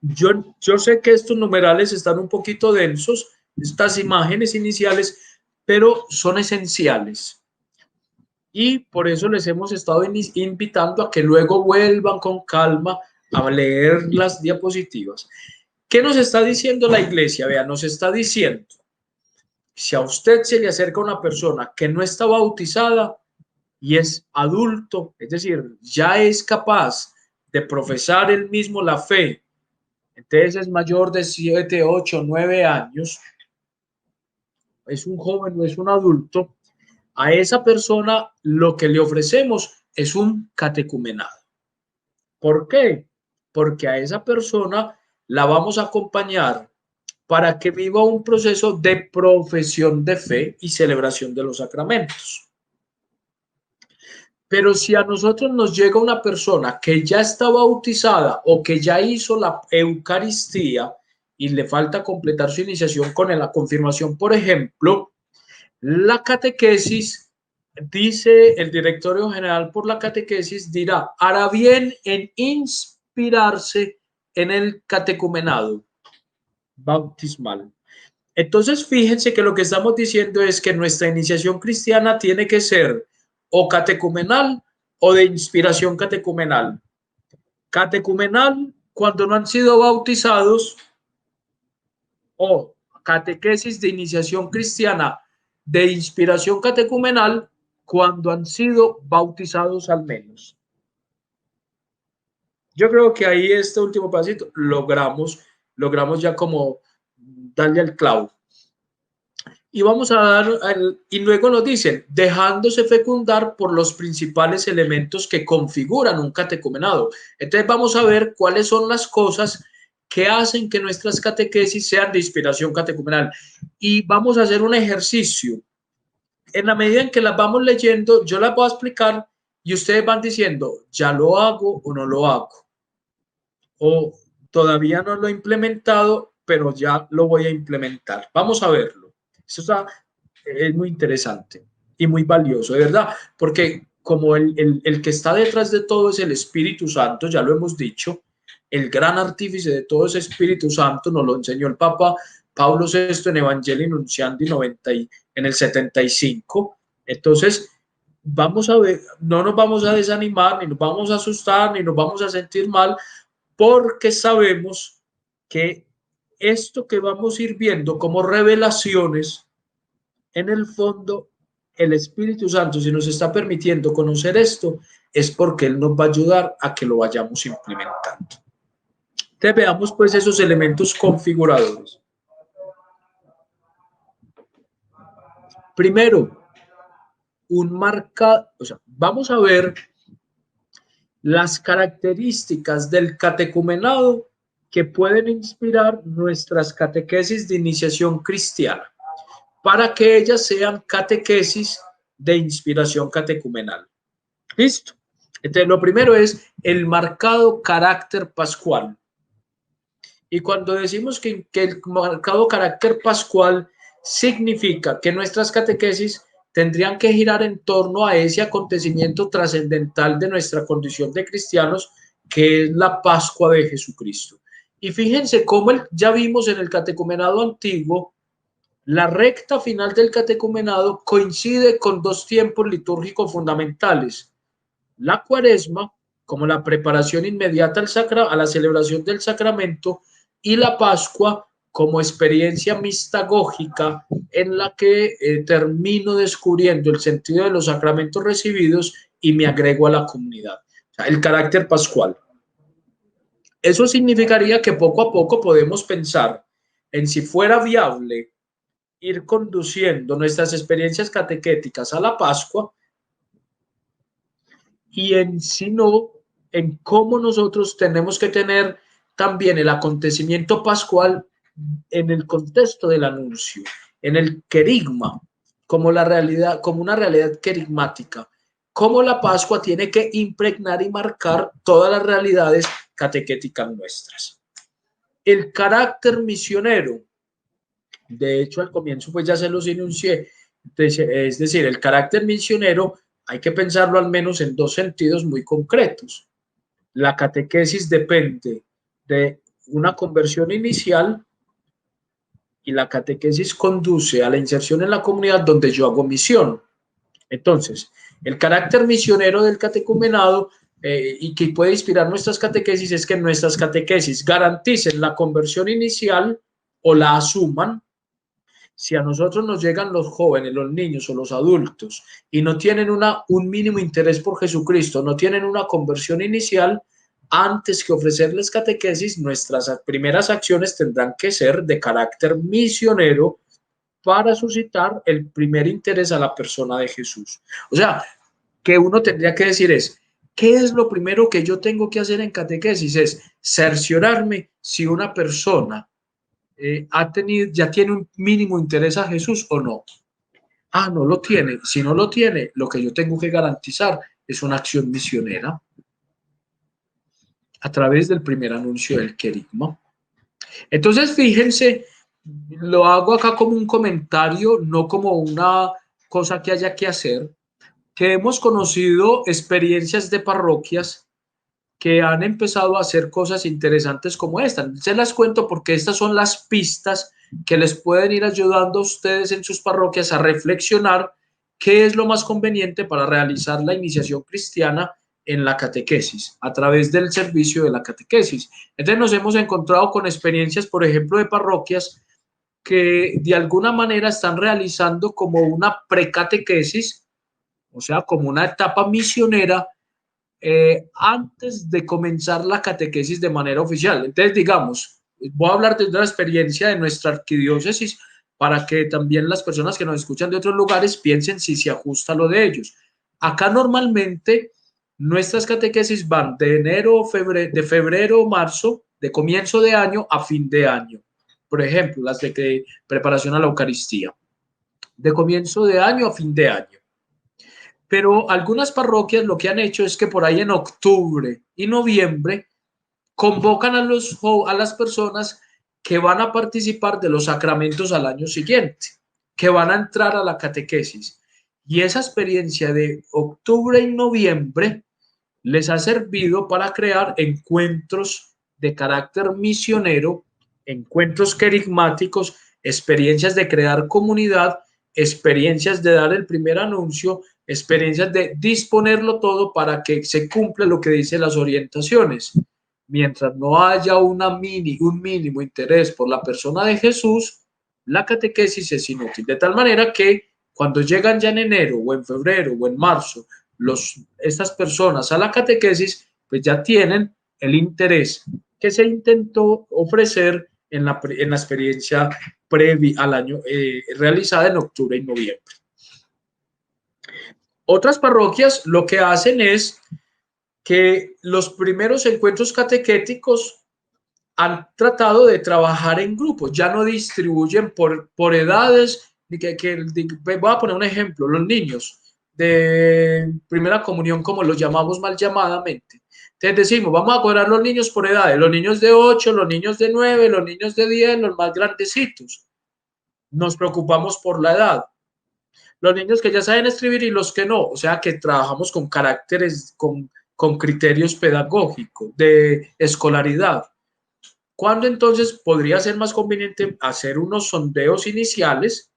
Yo sé que estos numerales están un poquito densos, estas imágenes iniciales, pero son esenciales. Y por eso les hemos estado invitando a que luego vuelvan con calma a leer las diapositivas. ¿Qué nos está diciendo la iglesia? Vea, nos está diciendo, si a usted se le acerca una persona que no está bautizada y es adulto, es decir, ya es capaz de profesar él mismo la fe, entonces es mayor de 7, 8, 9 años, es un joven o es un adulto, a esa persona lo que le ofrecemos es un catecumenado. ¿Por qué? Porque a esa persona la vamos a acompañar para que viva un proceso de profesión de fe y celebración de los sacramentos. Pero si a nosotros nos llega una persona que ya está bautizada o que ya hizo la Eucaristía y le falta completar su iniciación con la confirmación, por ejemplo, la catequesis, dice el directorio general por la catequesis, dirá, hará bien en inspirarse en el catecumenado bautismal. Entonces, fíjense que lo que estamos diciendo es que nuestra iniciación cristiana tiene que ser o catecumenal o de inspiración catecumenal. Catecumenal cuando no han sido bautizados, o catequesis de iniciación cristiana de inspiración catecumenal cuando han sido bautizados al menos. Yo creo que ahí este último pasito logramos ya como darle al clavo. Y vamos a dar, y luego nos dicen, dejándose fecundar por los principales elementos que configuran un catecumenado. Entonces vamos a ver cuáles son las cosas que hacen que nuestras catequesis sean de inspiración catecumenal. Y vamos a hacer un ejercicio. En la medida en que las vamos leyendo, yo las voy a explicar y ustedes van diciendo, ¿ya lo hago o no lo hago? O todavía no lo he implementado, pero ya lo voy a implementar. Vamos a verlo. Eso es muy interesante y muy valioso, de verdad, porque como el que está detrás de todo es el Espíritu Santo, ya lo hemos dicho, el gran artífice de todo ese Espíritu Santo, nos lo enseñó el Papa Pablo VI en Evangelii Nuntiandi en el 75. Entonces, vamos a ver, no nos vamos a desanimar, ni nos vamos a asustar, ni nos vamos a sentir mal, porque sabemos que esto que vamos a ir viendo como revelaciones, en el fondo, el Espíritu Santo, si nos está permitiendo conocer esto, es porque Él nos va a ayudar a que lo vayamos implementando. Entonces veamos pues esos elementos configuradores. Primero, vamos a ver las características del catecumenado que pueden inspirar nuestras catequesis de iniciación cristiana, para que ellas sean catequesis de inspiración catecumenal. ¿Listo? Entonces, lo primero es el marcado carácter pascual. Y cuando decimos que el marcado carácter pascual significa que nuestras catequesis tendrían que girar en torno a ese acontecimiento trascendental de nuestra condición de cristianos, que es la Pascua de Jesucristo. Y fíjense cómo ya vimos en el catecumenado antiguo, la recta final del catecumenado coincide con dos tiempos litúrgicos fundamentales: la Cuaresma, como la preparación inmediata a la celebración del sacramento, y la Pascua como experiencia mistagógica en la que termino descubriendo el sentido de los sacramentos recibidos y me agrego a la comunidad. O sea, el carácter pascual. Eso significaría que poco a poco podemos pensar en si fuera viable ir conduciendo nuestras experiencias catequéticas a la Pascua, y en si no, en cómo nosotros tenemos que tener también el acontecimiento pascual en el contexto del anuncio, en el querigma, como la realidad, como una realidad querigmática, cómo la Pascua tiene que impregnar y marcar todas las realidades catequéticas nuestras. El carácter misionero, de hecho al comienzo pues ya se los enuncié, Es decir, el carácter misionero hay que pensarlo al menos en dos sentidos muy concretos. La catequesis depende de una conversión inicial y la catequesis conduce a la inserción en la comunidad donde yo hago misión. Entonces, el carácter misionero del catecumenado y que puede inspirar nuestras catequesis es que nuestras catequesis garanticen la conversión inicial o la asuman. Si a nosotros nos llegan los jóvenes, los niños o los adultos y no tienen un mínimo interés por Jesucristo, no tienen una conversión inicial, antes que ofrecerles catequesis, nuestras primeras acciones tendrán que ser de carácter misionero para suscitar el primer interés a la persona de Jesús. O sea, que uno tendría que decir es, ¿qué es lo primero que yo tengo que hacer en catequesis? Es cerciorarme si una persona ya tiene un mínimo interés a Jesús o no. Ah, no lo tiene. Si no lo tiene, lo que yo tengo que garantizar es una acción misionera a través del primer anuncio del querigma. Entonces, fíjense, lo hago acá como un comentario, no como una cosa que haya que hacer, que hemos conocido experiencias de parroquias que han empezado a hacer cosas interesantes como esta. Se las cuento porque estas son las pistas que les pueden ir ayudando a ustedes en sus parroquias a reflexionar qué es lo más conveniente para realizar la iniciación cristiana en la catequesis, a través del servicio de la catequesis. Entonces nos hemos encontrado con experiencias, por ejemplo, de parroquias que de alguna manera están realizando como una precatequesis, o sea, como una etapa misionera antes de comenzar la catequesis de manera oficial. Entonces, digamos, voy a hablar de una experiencia de nuestra arquidiócesis para que también las personas que nos escuchan de otros lugares piensen si se ajusta a lo de ellos. Acá normalmente nuestras catequesis van de enero, de febrero, marzo, de comienzo de año a fin de año. Por ejemplo, las de preparación a la Eucaristía, de comienzo de año a fin de año. Pero algunas parroquias lo que han hecho es que por ahí en octubre y noviembre convocan a las personas que van a participar de los sacramentos al año siguiente, que van a entrar a la catequesis. Y esa experiencia de octubre y noviembre les ha servido para crear encuentros de carácter misionero, encuentros querigmáticos, experiencias de crear comunidad, experiencias de dar el primer anuncio, experiencias de disponerlo todo para que se cumpla lo que dicen las orientaciones. Mientras no haya un mínimo interés por la persona de Jesús, la catequesis es inútil. De tal manera que cuando llegan ya en enero o en febrero o en marzo estas personas a la catequesis, pues ya tienen el interés que se intentó ofrecer en la experiencia previa al año realizada en octubre y noviembre. Otras parroquias lo que hacen es que los primeros encuentros catequéticos han tratado de trabajar en grupos, ya no distribuyen por edades. Voy a poner un ejemplo, los niños de primera comunión, como los llamamos mal llamadamente. Entonces decimos, vamos a cuadrar los niños por edades, los niños de 8, los niños de 9, los niños de 10, los más grandecitos. Nos preocupamos por la edad. Los niños que ya saben escribir y los que no, o sea que trabajamos con caracteres, con criterios pedagógicos, de escolaridad. ¿Cuándo entonces podría ser más conveniente hacer unos sondeos iniciales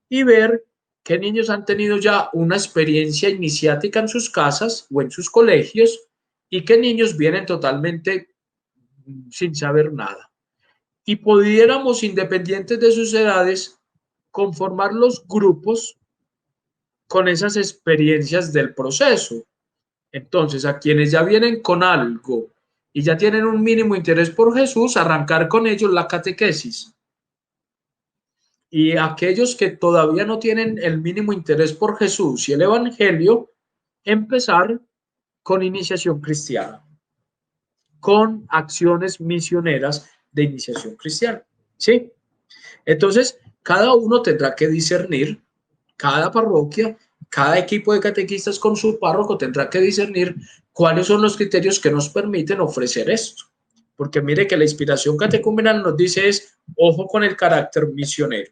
y ver qué niños han tenido ya una experiencia iniciática en sus casas o en sus colegios y qué niños vienen totalmente sin saber nada? Y pudiéramos, independientes de sus edades, conformar los grupos con esas experiencias del proceso. Entonces, a quienes ya vienen con algo y ya tienen un mínimo interés por Jesús, arrancar con ellos la catequesis. Y aquellos que todavía no tienen el mínimo interés por Jesús y el Evangelio, empezar con iniciación cristiana, con acciones misioneras de iniciación cristiana. ¿Sí? Entonces, cada uno tendrá que discernir, cada parroquia, cada equipo de catequistas con su párroco tendrá que discernir cuáles son los criterios que nos permiten ofrecer esto. Porque mire que la inspiración catecumenal nos dice es, ojo con el carácter misionero.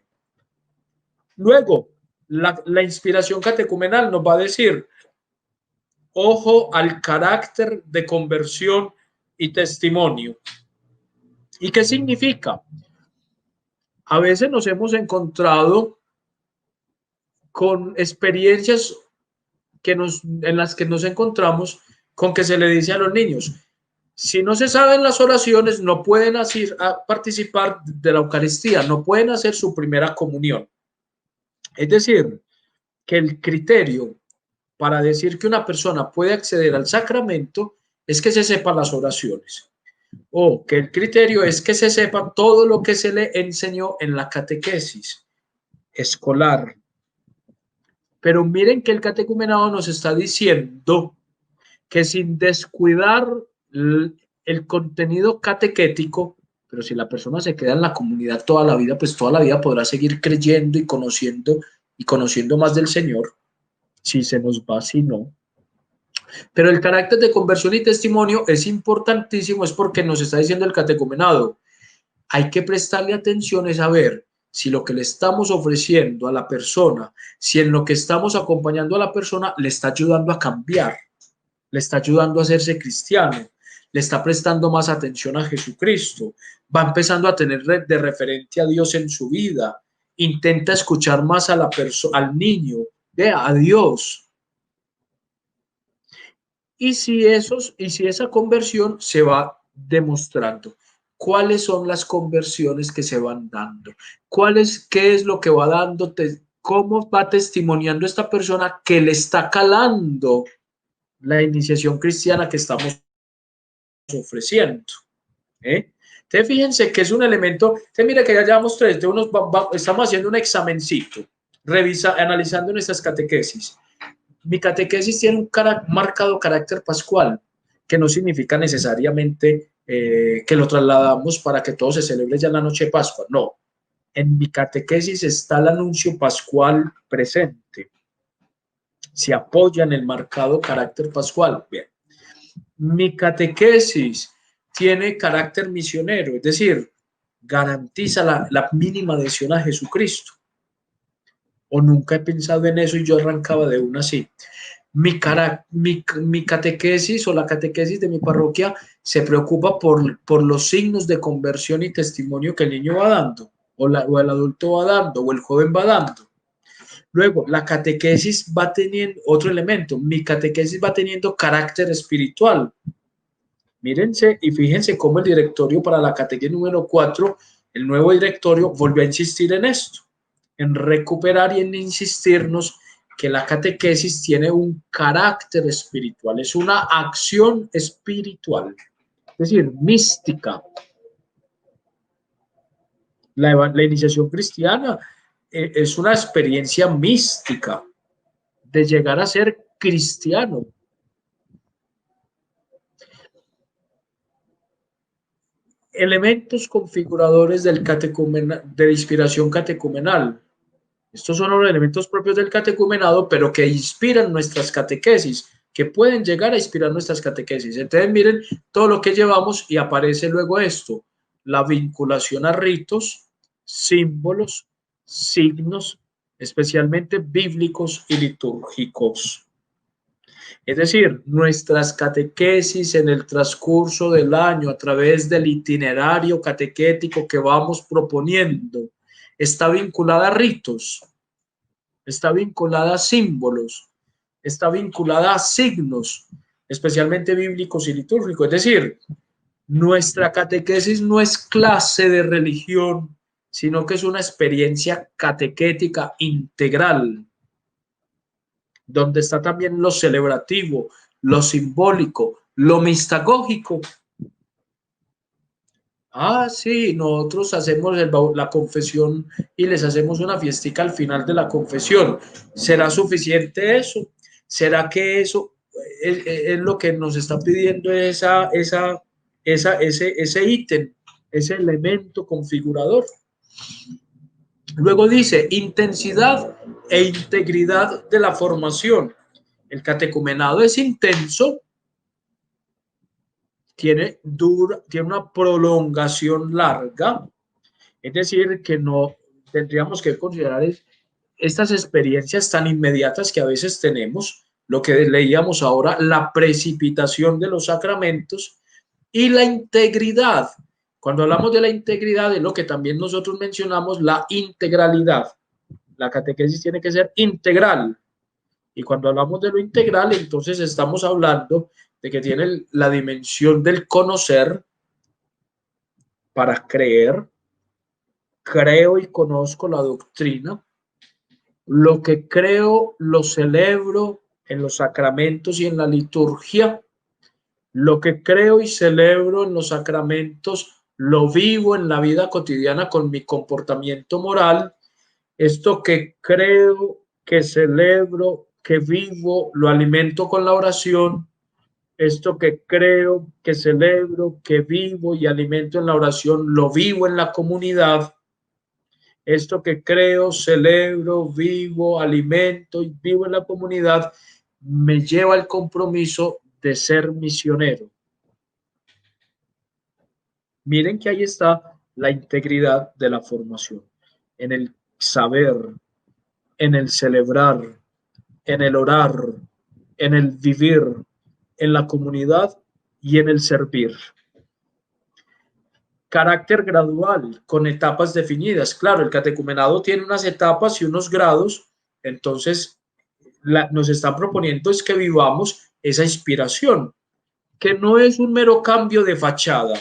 Luego, La inspiración catecumenal nos va a decir, ojo al carácter de conversión y testimonio. ¿Y qué significa? A veces nos hemos encontrado con experiencias en las que nos encontramos con que se le dice a los niños, si no se saben las oraciones, no pueden así a participar de la Eucaristía, no pueden hacer su primera comunión. Es decir, que el criterio para decir que una persona puede acceder al sacramento es que se sepan las oraciones, o que el criterio es que se sepa todo lo que se le enseñó en la catequesis escolar. Pero miren que el catecumenado nos está diciendo que sin descuidar el contenido catequético, pero si la persona se queda en la comunidad toda la vida, pues toda la vida podrá seguir creyendo y conociendo más del Señor. Si se nos va, si no. Pero el carácter de conversión y testimonio es importantísimo, es porque nos está diciendo el catecumenado. Hay que prestarle atención es a ver si lo que le estamos ofreciendo a la persona, si en lo que estamos acompañando a la persona le está ayudando a cambiar, le está ayudando a hacerse cristiano, le está prestando más atención a Jesucristo, va empezando a tener de referente a Dios en su vida, intenta escuchar más a la al niño, a Dios. Y si esa conversión se va demostrando, ¿cuáles son las conversiones que se van dando? ¿Qué es lo que va dando? ¿Cómo va testimoniando esta persona que le está calando la iniciación cristiana que estamos ofreciendo? ¿Eh? Entonces, fíjense que es un elemento, entonces mira que ya llevamos tres, estamos haciendo un examencito, analizando nuestras catequesis. Mi catequesis tiene un marcado carácter pascual, que no significa necesariamente que lo trasladamos para que todo se celebre ya en la noche de Pascua. No, en mi catequesis está el anuncio pascual presente. Se apoya en el marcado carácter pascual. Bien. Mi catequesis tiene carácter misionero, es decir, garantiza la mínima adhesión a Jesucristo. O nunca he pensado en eso y yo arrancaba de una así. Mi catequesis o la catequesis de mi parroquia se preocupa por los signos de conversión y testimonio que el niño va dando, o el adulto va dando, o el joven va dando. Luego, la catequesis va teniendo otro elemento, mi catequesis va teniendo carácter espiritual. Mírense y fíjense cómo el directorio para la catequesis número 4, el nuevo directorio, volvió a insistir en esto, en recuperar y en insistirnos que la catequesis tiene un carácter espiritual, es una acción espiritual, es decir, mística. La iniciación cristiana es una experiencia mística de llegar a ser cristiano. Elementos configuradores de inspiración catecumenal. Estos son los elementos propios del catecumenado, pero que inspiran nuestras catequesis, que pueden llegar a inspirar nuestras catequesis. Entonces, miren todo lo que llevamos y aparece luego esto: la vinculación a ritos, símbolos, signos, especialmente bíblicos y litúrgicos. Es decir, nuestras catequesis en el transcurso del año, a través del itinerario catequético que vamos proponiendo, está vinculada a ritos, está vinculada a símbolos, está vinculada a signos, especialmente bíblicos y litúrgicos. Es decir, nuestra catequesis no es clase de religión, sino que es una experiencia catequética integral, donde está también lo celebrativo, lo simbólico, lo mistagógico. Ah, sí, nosotros hacemos la confesión y les hacemos una fiestica al final de la confesión. ¿Será suficiente eso? ¿Será que eso es lo que nos está pidiendo ese ítem, ese elemento configurador? Luego dice, intensidad e integridad de la formación. El catecumenado es intenso, tiene una prolongación larga, es decir, que no tendríamos que considerar estas experiencias tan inmediatas que a veces tenemos, lo que leíamos ahora, la precipitación de los sacramentos y la integridad. Cuando hablamos de la integridad es lo que también nosotros mencionamos, la integralidad. La catequesis tiene que ser integral. Y cuando hablamos de lo integral, entonces estamos hablando de que tiene la dimensión del conocer para creer, creo y conozco la doctrina, lo que creo lo celebro en los sacramentos y en la liturgia, lo que creo y celebro en los sacramentos lo vivo en la vida cotidiana con mi comportamiento moral. Esto que creo, que celebro, que vivo, lo alimento con la oración. Esto que creo, que celebro, que vivo y alimento en la oración, lo vivo en la comunidad. Esto que creo, celebro, vivo, alimento y vivo en la comunidad, me lleva al compromiso de ser misionero. Miren que ahí está la integridad de la formación, en el saber, en el celebrar, en el orar, en el vivir, en la comunidad y en el servir. Carácter gradual, con etapas definidas. Claro, el catecumenado tiene unas etapas y unos grados, entonces nos están proponiendo es que vivamos esa inspiración, que no es un mero cambio de fachada.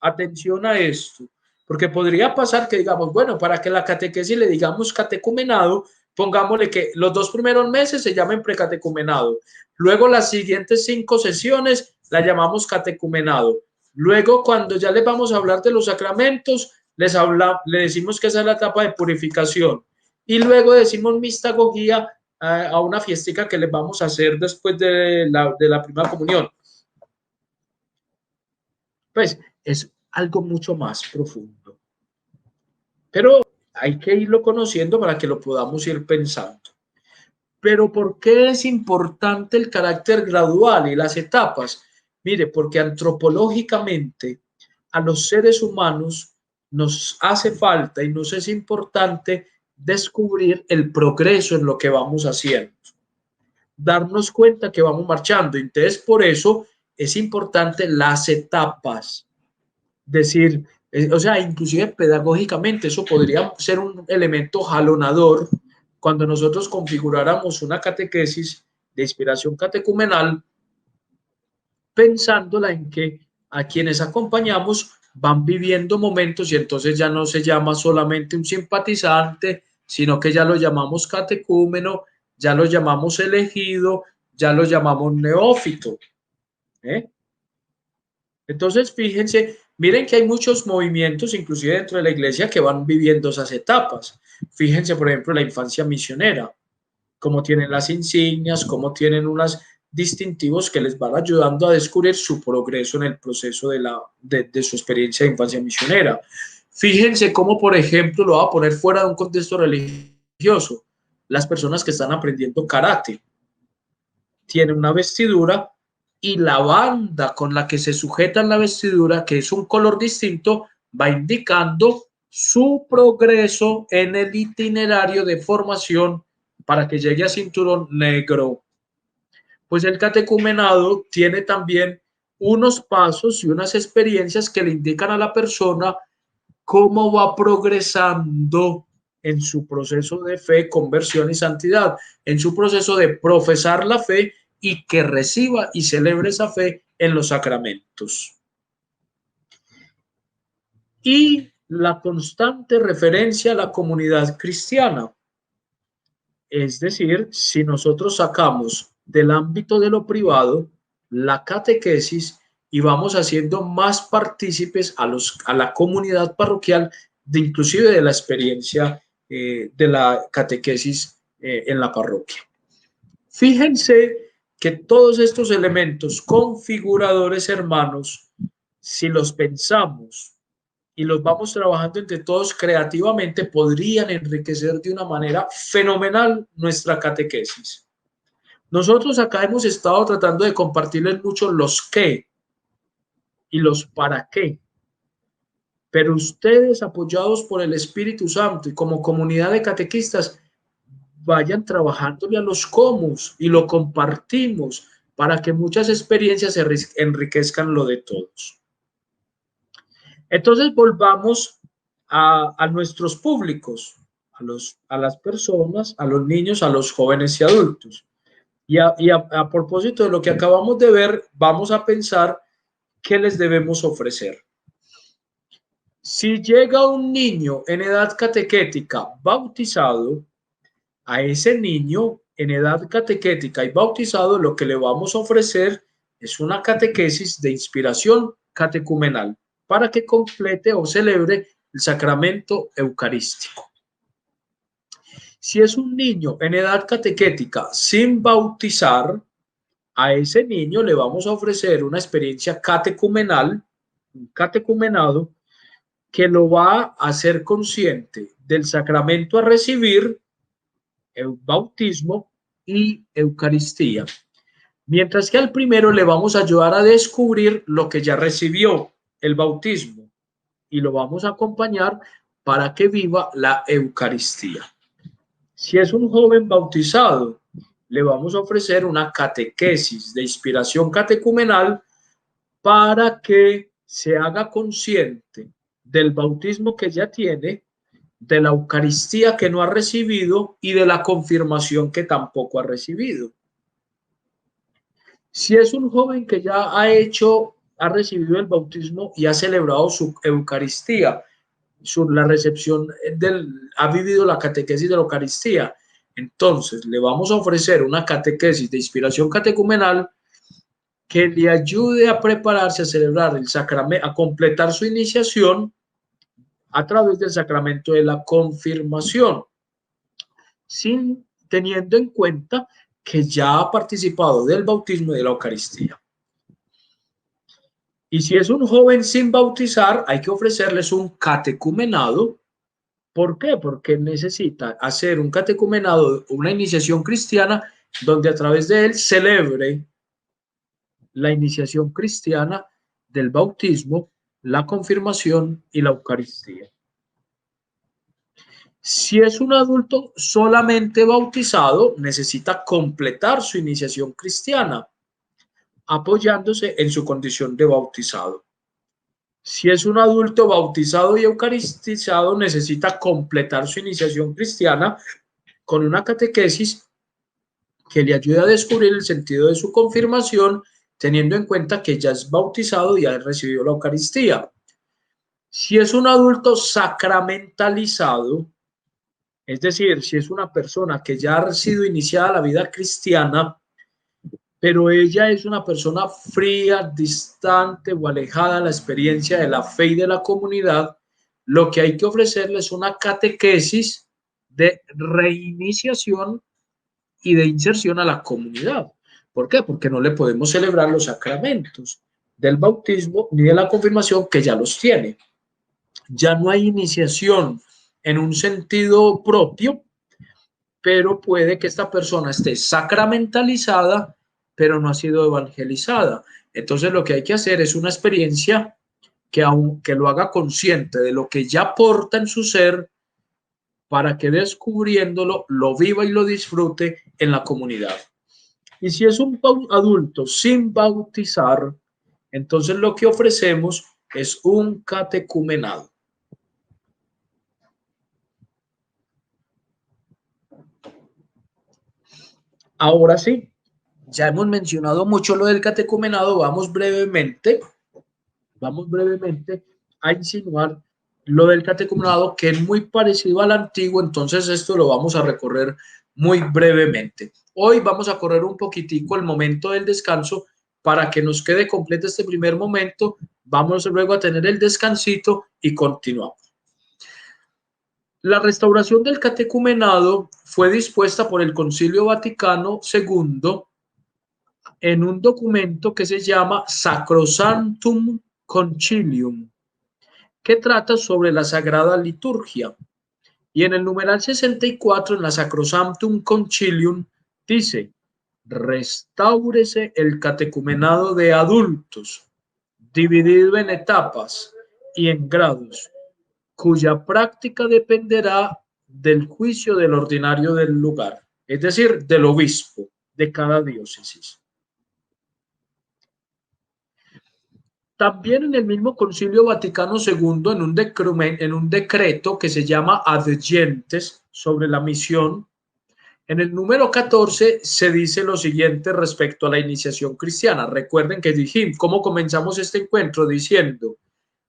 Atención a esto, porque podría pasar que digamos, bueno, para que la catequesis le digamos catecumenado, pongámosle que los 2 primeros meses se llamen precatecumenado, luego las siguientes 5 sesiones la llamamos catecumenado, luego cuando ya les vamos a hablar de los sacramentos, le decimos que esa es la etapa de purificación, y luego decimos mistagogía a una fiestica que les vamos a hacer después de la primera comunión. Pues es algo mucho más profundo. Pero hay que irlo conociendo para que lo podamos ir pensando. Pero ¿por qué es importante el carácter gradual y las etapas? Mire, porque antropológicamente a los seres humanos nos hace falta y nos es importante descubrir el progreso en lo que vamos haciendo, darnos cuenta que vamos marchando. Entonces, por eso es importante las etapas. Decir, o sea, inclusive pedagógicamente eso podría ser un elemento jalonador cuando nosotros configuráramos una catequesis de inspiración catecumenal, pensándola en que a quienes acompañamos van viviendo momentos y entonces ya no se llama solamente un simpatizante, sino que ya lo llamamos catecúmeno, ya lo llamamos elegido, ya lo llamamos neófito. ¿Eh? Entonces, fíjense, miren que hay muchos movimientos, inclusive dentro de la iglesia, que van viviendo esas etapas. Fíjense, por ejemplo, la infancia misionera, cómo tienen las insignias, cómo tienen unos distintivos que les van ayudando a descubrir su progreso en el proceso de su experiencia de infancia misionera. Fíjense cómo, por ejemplo, lo voy a poner fuera de un contexto religioso, las personas que están aprendiendo karate tienen una vestidura y la banda con la que se sujetan la vestidura, que es un color distinto, va indicando su progreso en el itinerario de formación para que llegue a cinturón negro. Pues el catecumenado tiene también unos pasos y unas experiencias que le indican a la persona cómo va progresando en su proceso de fe, conversión y santidad, en su proceso de profesar la fe y que reciba y celebre esa fe en los sacramentos. Y la constante referencia a la comunidad cristiana. Es decir, si nosotros sacamos del ámbito de lo privado la catequesis y vamos haciendo más partícipes a la comunidad parroquial, inclusive de la experiencia de la catequesis en la parroquia. Fíjense que todos estos elementos configuradores, hermanos, si los pensamos y los vamos trabajando entre todos creativamente, podrían enriquecer de una manera fenomenal nuestra catequesis. Nosotros acá hemos estado tratando de compartirles mucho los qué y los para qué, pero ustedes, apoyados por el Espíritu Santo y como comunidad de catequistas, vayan trabajándole a los cómo y lo compartimos para que muchas experiencias se enriquezcan lo de todos. Entonces volvamos a nuestros públicos, a las personas, a los niños, a los jóvenes y adultos. A propósito de lo que acabamos de ver, vamos a pensar qué les debemos ofrecer. Si llega un niño en edad catequética bautizado, a ese niño en edad catequética y bautizado lo que le vamos a ofrecer es una catequesis de inspiración catecumenal para que complete o celebre el sacramento eucarístico. Si es un niño en edad catequética sin bautizar, a ese niño le vamos a ofrecer una experiencia catecumenal, un catecumenado, que lo va a hacer consciente del sacramento a recibir, el bautismo y Eucaristía. Mientras que al primero le vamos a ayudar a descubrir lo que ya recibió, el bautismo, y lo vamos a acompañar para que viva la Eucaristía. Si es un joven bautizado, le vamos a ofrecer una catequesis de inspiración catecumenal para que se haga consciente del bautismo que ya tiene, de la Eucaristía que no ha recibido y de la confirmación que tampoco ha recibido. Si es un joven que ya ha recibido el bautismo y ha celebrado su Eucaristía, la recepción ha vivido la catequesis de la Eucaristía, entonces le vamos a ofrecer una catequesis de inspiración catecumenal que le ayude a prepararse a celebrar el sacramento, a completar su iniciación a través del sacramento de la confirmación, sin teniendo en cuenta que ya ha participado del bautismo y de la Eucaristía. Y si es un joven sin bautizar, hay que ofrecerles un catecumenado. ¿Por qué? Porque necesita hacer un catecumenado, una iniciación cristiana, donde a través de él celebre la iniciación cristiana del bautismo, la confirmación y la Eucaristía. Si es un adulto solamente bautizado, necesita completar su iniciación cristiana, apoyándose en su condición de bautizado. Si es un adulto bautizado y eucaristizado, necesita completar su iniciación cristiana con una catequesis que le ayude a descubrir el sentido de su confirmación, teniendo en cuenta que ya es bautizado y ha recibido la Eucaristía. Si es un adulto sacramentalizado, es decir, si es una persona que ya ha sido iniciada a la vida cristiana, pero ella es una persona fría, distante o alejada de la experiencia de la fe y de la comunidad, lo que hay que ofrecerle es una catequesis de reiniciación y de inserción a la comunidad. ¿Por qué? Porque no le podemos celebrar los sacramentos del bautismo ni de la confirmación, que ya los tiene. Ya no hay iniciación en un sentido propio, pero puede que esta persona esté sacramentalizada, pero no ha sido evangelizada. Entonces lo que hay que hacer es una experiencia que lo haga consciente de lo que ya porta en su ser, para que descubriéndolo lo viva y lo disfrute en la comunidad. Y si es un adulto sin bautizar, entonces lo que ofrecemos es un catecumenado. Ahora sí, ya hemos mencionado mucho lo del catecumenado, vamos brevemente a insinuar lo del catecumenado, que es muy parecido al antiguo, entonces esto lo vamos a recorrer muy brevemente. Hoy vamos a correr un poquitico el momento del descanso para que nos quede completo este primer momento. Vamos luego a tener el descansito y continuamos. La restauración del catecumenado fue dispuesta por el Concilio Vaticano II en un documento que se llama Sacrosanctum Concilium, que trata sobre la Sagrada Liturgia. Y en el numeral 64, en la Sacrosanctum Concilium, dice: restáurese el catecumenado de adultos, dividido en etapas y en grados, cuya práctica dependerá del juicio del ordinario del lugar, es decir, del obispo de cada diócesis. También en el mismo Concilio Vaticano II, en un decreto que se llama Ad Gentes sobre la misión, en el número 14 se dice lo siguiente respecto a la iniciación cristiana. Recuerden que dijimos, ¿cómo comenzamos este encuentro? Diciendo,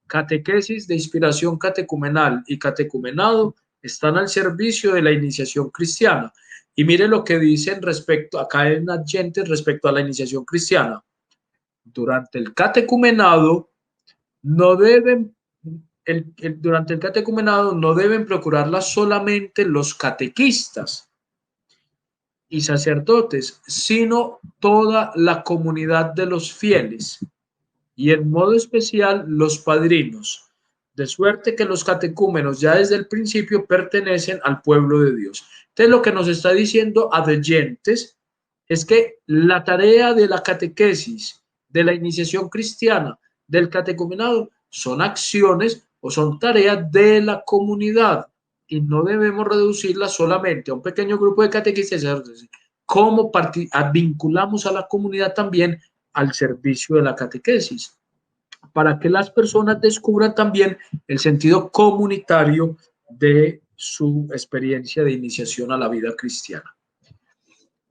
catequesis de inspiración catecumenal y catecumenado están al servicio de la iniciación cristiana. Y mire lo que dicen respecto, acá en Ad Gentes respecto a la iniciación cristiana. Durante el catecumenado no deben, durante el catecumenado no deben procurarla solamente los catequistas y sacerdotes, sino toda la comunidad de los fieles y en modo especial los padrinos, de suerte que los catecúmenos ya desde el principio pertenecen al pueblo de Dios. Entonces lo que nos está diciendo Ad Gentes es que la tarea de la catequesis, de la iniciación cristiana, del catecumenado, son acciones o son tareas de la comunidad y no debemos reducirlas solamente a un pequeño grupo de catequistas. ¿Cómo vinculamos a la comunidad también al servicio de la catequesis? Para que las personas descubran también el sentido comunitario de su experiencia de iniciación a la vida cristiana.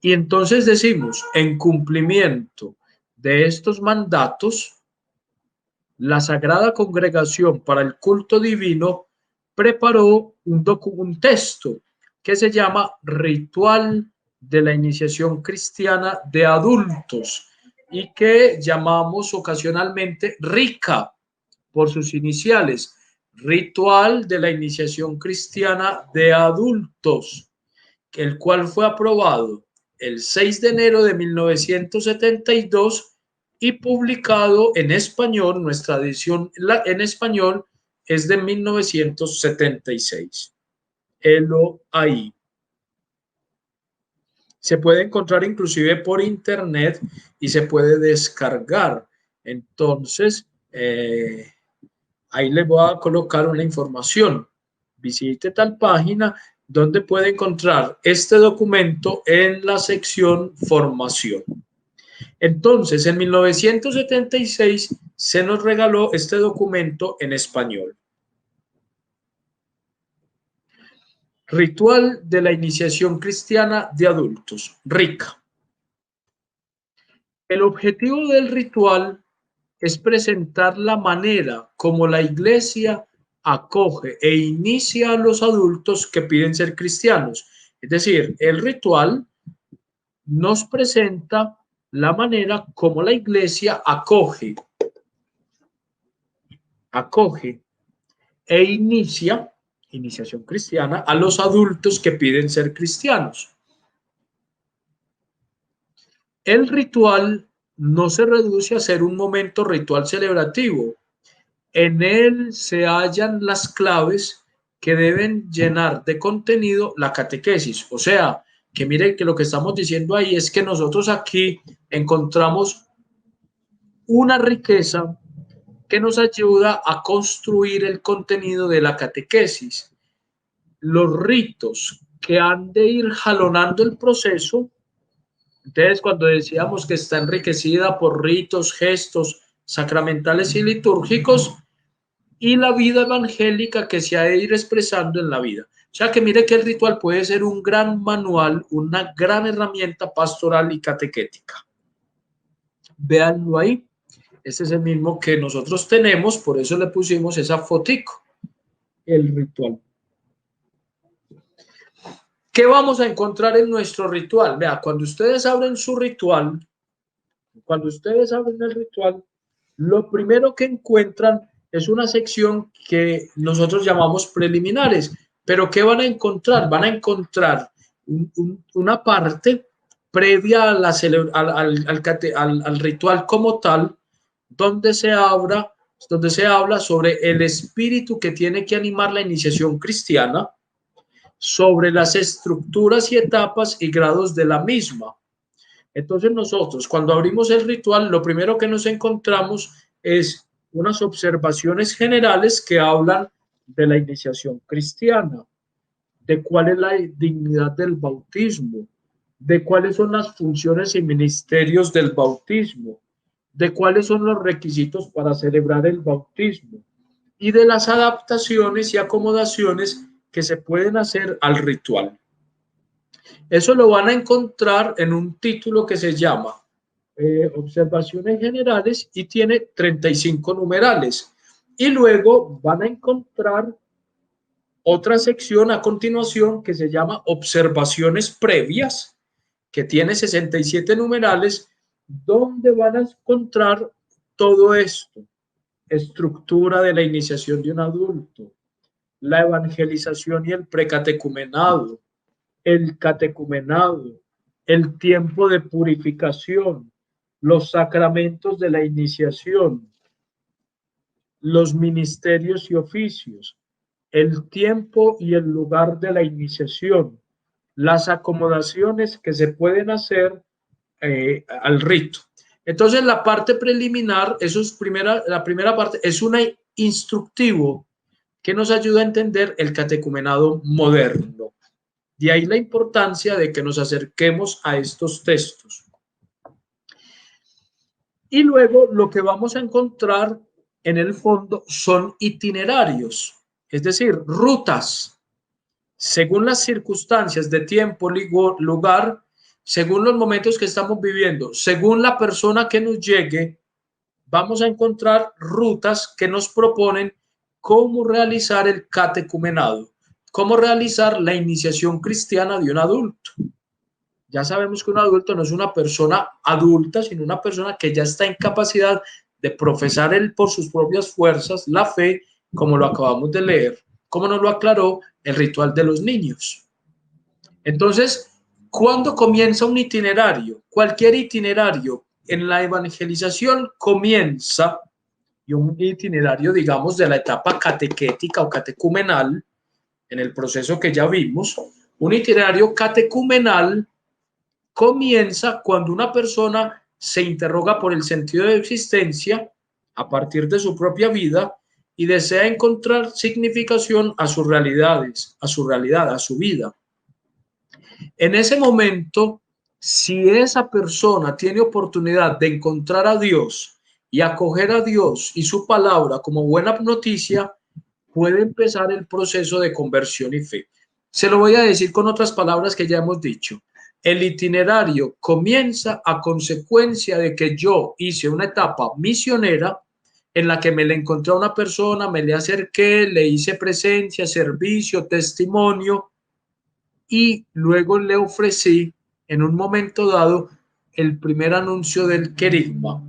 Y entonces decimos, en cumplimiento de estos mandatos, la Sagrada Congregación para el Culto Divino preparó un texto que se llama Ritual de la Iniciación Cristiana de Adultos y que llamamos ocasionalmente RICA por sus iniciales, Ritual de la Iniciación Cristiana de Adultos, el cual fue aprobado el 6 de enero de 1972 y publicado en español. Nuestra edición en español es de 1976. Helo ahí. Se puede encontrar inclusive por internet y se puede descargar. Entonces, ahí le voy a colocar una información. Visite tal página donde puede encontrar este documento en la sección formación. Entonces, en 1976 se nos regaló este documento en español. Ritual de la Iniciación Cristiana de Adultos, RICA. El objetivo del ritual es presentar la manera como la Iglesia acoge e inicia a los adultos que piden ser cristianos. Es decir, el ritual nos presenta la manera como la Iglesia acoge e iniciación cristiana, a los adultos que piden ser cristianos. El ritual no se reduce a ser un momento ritual celebrativo. En él se hallan las claves que deben llenar de contenido la catequesis. O sea, que miren que lo que estamos diciendo ahí es que nosotros aquí encontramos una riqueza que nos ayuda a construir el contenido de la catequesis. Los ritos que han de ir jalonando el proceso. Entonces, cuando decíamos que está enriquecida por ritos, gestos sacramentales y litúrgicos, y la vida evangélica que se ha de ir expresando en la vida. O sea que mire que el ritual puede ser un gran manual, una gran herramienta pastoral y catequética. Véanlo ahí. Este es el mismo que nosotros tenemos, por eso le pusimos esa fotico, el ritual. ¿Qué vamos a encontrar en nuestro ritual? Vea, cuando ustedes abren su ritual, lo primero que encuentran es una sección que nosotros llamamos preliminares. Pero ¿qué van a encontrar? Van a encontrar una parte previa a al ritual como tal, donde se habla sobre el espíritu que tiene que animar la iniciación cristiana, sobre las estructuras y etapas y grados de la misma. Entonces nosotros, cuando abrimos el ritual, lo primero que nos encontramos es unas observaciones generales que hablan de la iniciación cristiana. de cuál es la dignidad del bautismo, de cuáles son las funciones y ministerios del bautismo, de cuáles son los requisitos para celebrar el bautismo y de las adaptaciones y acomodaciones que se pueden hacer al ritual. Eso lo van a encontrar en un título que se llama Observaciones Generales y tiene 35 numerales. Y luego van a encontrar otra sección a continuación que se llama Observaciones Previas, que tiene 67 numerales, donde van a encontrar todo esto: estructura de la iniciación de un adulto, la evangelización y el precatecumenado, el catecumenado, el tiempo de purificación, los sacramentos de la iniciación, los ministerios y oficios, el tiempo y el lugar de la iniciación, las acomodaciones que se pueden hacer al rito. Entonces, la parte preliminar, eso es la primera parte, es un instructivo que nos ayuda a entender el catecumenado moderno. De ahí la importancia de que nos acerquemos a estos textos. Y luego lo que vamos a encontrar en el fondo son itinerarios, es decir, rutas, según las circunstancias de tiempo, lugar, según los momentos que estamos viviendo, según la persona que nos llegue, vamos a encontrar rutas que nos proponen cómo realizar el catecumenado, cómo realizar la iniciación cristiana de un adulto. Ya sabemos que un adulto no es una persona adulta, sino una persona que ya está en capacidad de profesar él por sus propias fuerzas la fe, como lo acabamos de leer, como nos lo aclaró el ritual de los niños. Entonces, ¿cuándo comienza un itinerario? Cualquier itinerario en la evangelización comienza, y un itinerario, digamos, de la etapa catequética o catecumenal, en el proceso que ya vimos, un itinerario catecumenal comienza cuando una persona se interroga por el sentido de existencia a partir de su propia vida y desea encontrar significación a sus realidades, a su realidad, a su vida. En ese momento, si esa persona tiene oportunidad de encontrar a Dios y acoger a Dios y su palabra como buena noticia, puede empezar el proceso de conversión y fe. Se lo voy a decir con otras palabras que ya hemos dicho. El itinerario comienza a consecuencia de que yo hice una etapa misionera en la que me le encontré a una persona, me le acerqué, le hice presencia, servicio, testimonio, y luego le ofrecí en un momento dado el primer anuncio del querigma.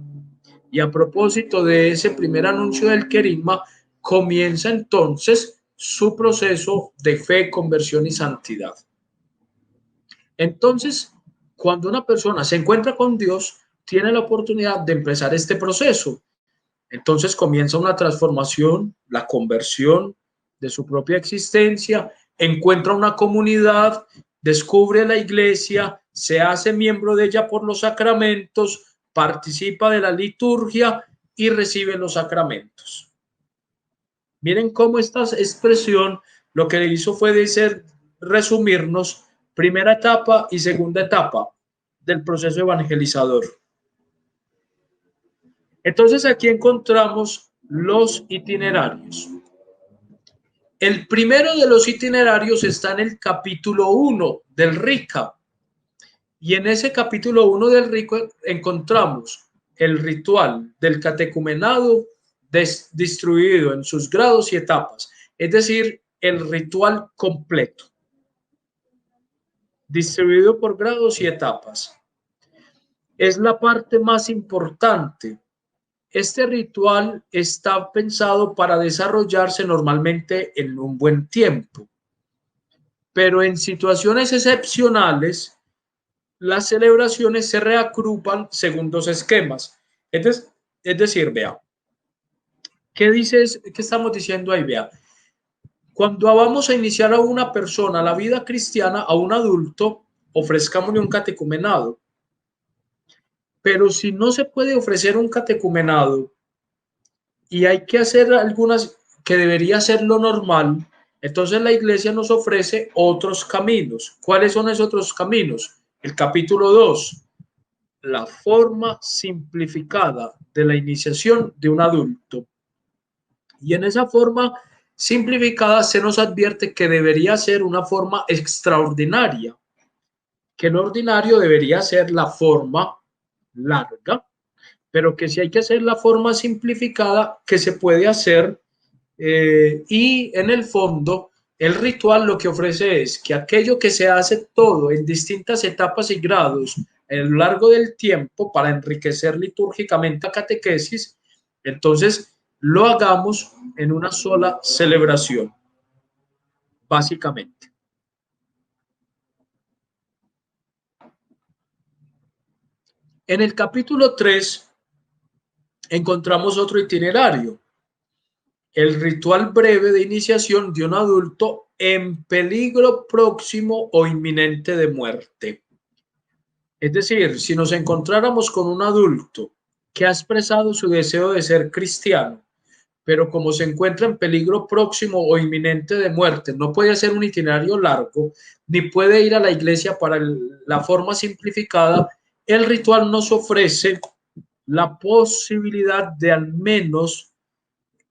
Y a propósito de ese primer anuncio del querigma, comienza entonces su proceso de fe, conversión y santidad. Entonces, cuando una persona se encuentra con Dios, tiene la oportunidad de empezar este proceso. Entonces comienza una transformación, la conversión de su propia existencia, encuentra una comunidad, descubre la iglesia, se hace miembro de ella por los sacramentos, participa de la liturgia y recibe los sacramentos. Miren cómo esta expresión lo que le hizo fue decir, resumirnos primera etapa y segunda etapa del proceso evangelizador. Entonces aquí encontramos los itinerarios. El primero de los itinerarios está en el capítulo 1 del RICA. Y en ese capítulo 1 del RICA encontramos el ritual del catecumenado distribuido en sus grados y etapas. Es decir, el ritual completo, distribuido por grados y etapas. Es la parte más importante. Este ritual está pensado para desarrollarse normalmente en un buen tiempo, pero en situaciones excepcionales, las celebraciones se reagrupan según dos esquemas. Es decir, vea, ¿qué estamos diciendo ahí? Vea, cuando vamos a iniciar a una persona la vida cristiana, a un adulto, ofrezcámosle un catecumenado. Pero si no se puede ofrecer un catecumenado, y hay que hacer algunas que debería ser lo normal, Entonces la iglesia nos ofrece otros caminos. ¿Cuáles son esos otros caminos? El capítulo 2, la forma simplificada de la iniciación de un adulto. Y en esa forma simplificada se nos advierte que debería ser una forma extraordinaria, que lo ordinario debería ser la forma larga, pero que si hay que hacer la forma simplificada, que se puede hacer. Y en el fondo, el ritual lo que ofrece es que aquello que se hace todo en distintas etapas y grados a lo largo del tiempo para enriquecer litúrgicamente la catequesis, entonces lo hagamos en una sola celebración, básicamente. En el capítulo 3 encontramos otro itinerario, el ritual breve de iniciación de un adulto en peligro próximo o inminente de muerte. Es decir, si nos encontráramos con un adulto que ha expresado su deseo de ser cristiano, pero como se encuentra en peligro próximo o inminente de muerte, no puede hacer un itinerario largo, ni puede ir a la iglesia para la forma simplificada, el ritual nos ofrece la posibilidad de al menos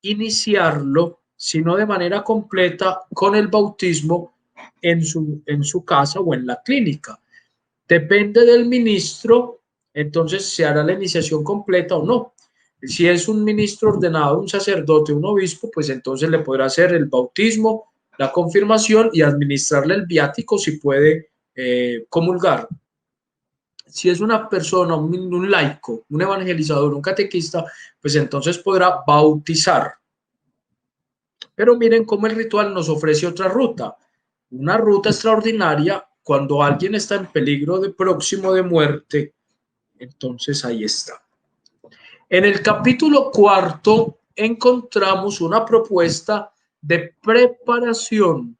iniciarlo, si no de manera completa, con el bautismo en su casa o en la clínica. Depende del ministro, entonces se hará la iniciación completa o no. Si es un ministro ordenado, un sacerdote, un obispo, pues entonces le podrá hacer el bautismo, la confirmación y administrarle el viático si puede comulgar. Si es una persona, un laico, un evangelizador, un catequista, pues entonces podrá bautizar. Pero miren cómo el ritual nos ofrece otra ruta, una ruta extraordinaria cuando alguien está en peligro de próximo de muerte. Entonces ahí está. En el capítulo 4 encontramos una propuesta de preparación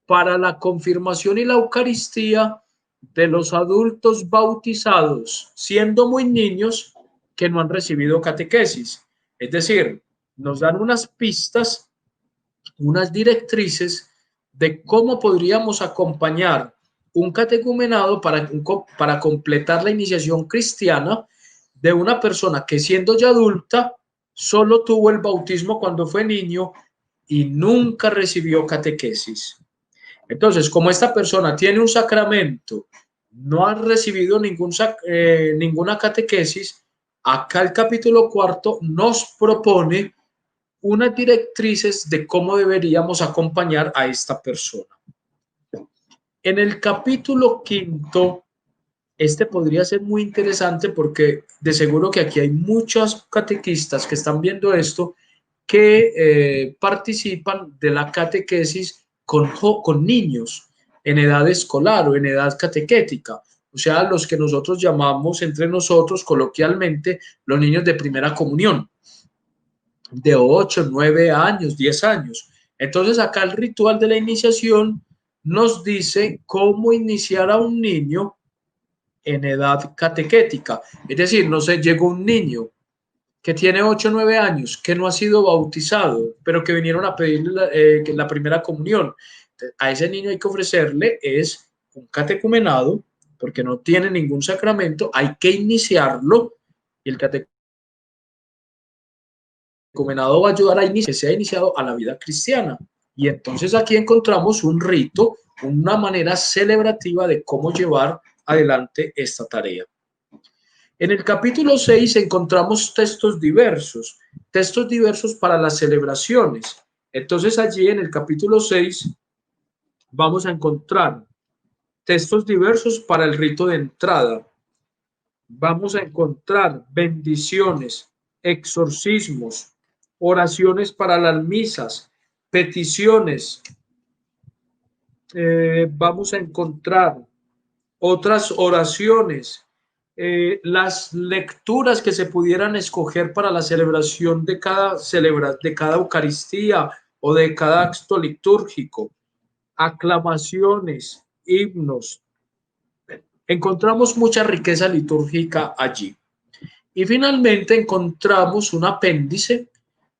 para la confirmación y la Eucaristía de los adultos bautizados, siendo muy niños que no han recibido catequesis. Es decir, nos dan unas pistas, unas directrices de cómo podríamos acompañar un catecumenado para completar la iniciación cristiana de una persona que siendo ya adulta solo tuvo el bautismo cuando fue niño y nunca recibió catequesis. Entonces, como esta persona tiene un sacramento, no ha recibido ninguna catequesis, acá el capítulo 4 nos propone unas directrices de cómo deberíamos acompañar a esta persona. En el capítulo 5, este podría ser muy interesante porque de seguro que aquí hay muchos catequistas que están viendo esto que participan de la catequesis con niños en edad escolar o en edad catequética, o sea, los que nosotros llamamos entre nosotros coloquialmente los niños de primera comunión, de 8, 9 años, 10 años. Entonces acá el ritual de la iniciación nos dice cómo iniciar a un niño en edad catequética. Es decir, no sé, llegó un niño que tiene 8 o 9 años, que no ha sido bautizado, pero que vinieron a pedirle la primera comunión. A ese niño hay que ofrecerle es un catecumenado, porque no tiene ningún sacramento, hay que iniciarlo y el catecumenado va a ayudar a que sea iniciado a la vida cristiana. Y entonces aquí encontramos un rito, una manera celebrativa de cómo llevar adelante esta tarea. En el capítulo 6 encontramos textos diversos para las celebraciones. Entonces allí en el capítulo 6 vamos a encontrar textos diversos para el rito de entrada. Vamos a encontrar bendiciones, exorcismos, oraciones para las misas, peticiones. Vamos a encontrar otras oraciones, las lecturas que se pudieran escoger para la celebración de cada Eucaristía o de cada acto litúrgico, aclamaciones, himnos. Encontramos mucha riqueza litúrgica allí. Y finalmente encontramos un apéndice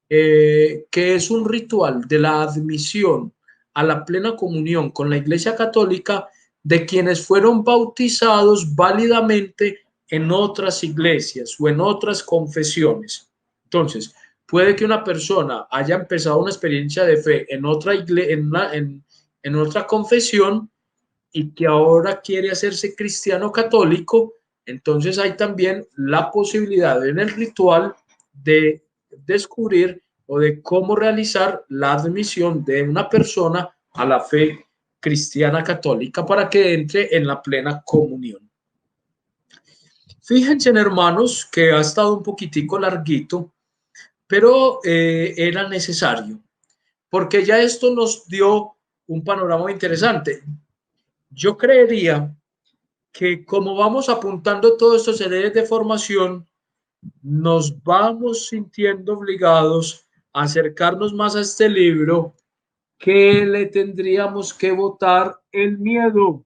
que es un ritual de la admisión a la plena comunión con la Iglesia Católica de quienes fueron bautizados válidamente en otras iglesias o en otras confesiones. Entonces, puede que una persona haya empezado una experiencia de fe en otra en otra confesión y que ahora quiere hacerse cristiano católico. Entonces hay también la posibilidad en el ritual de descubrir o de cómo realizar la admisión de una persona a la fe cristiana católica para que entre en la plena comunión. Fíjense, hermanos, que ha estado un poquitico larguito, pero era necesario, porque ya esto nos dio un panorama interesante. Yo creería que como vamos apuntando todos estos series de formación, nos vamos sintiendo obligados a acercarnos más a este libro, que le tendríamos que botar el miedo.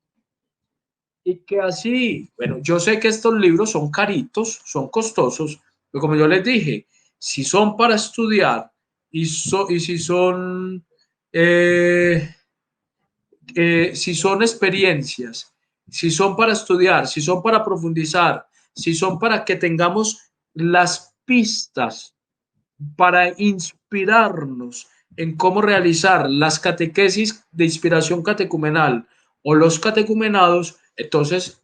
Y que así, bueno, yo sé que estos libros son caritos, son costosos, pero como yo les dije, si son para estudiar y si son si son experiencias, si son para estudiar, si son para profundizar, si son para que tengamos las pistas para inspirarnos en cómo realizar las catequesis de inspiración catecumenal o los catecumenados, entonces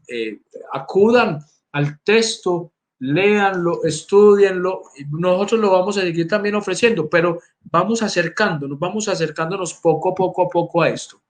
acudan al texto, léanlo, estudienlo, nosotros lo vamos a seguir también ofreciendo, pero vamos acercándonos poco a poco a esto.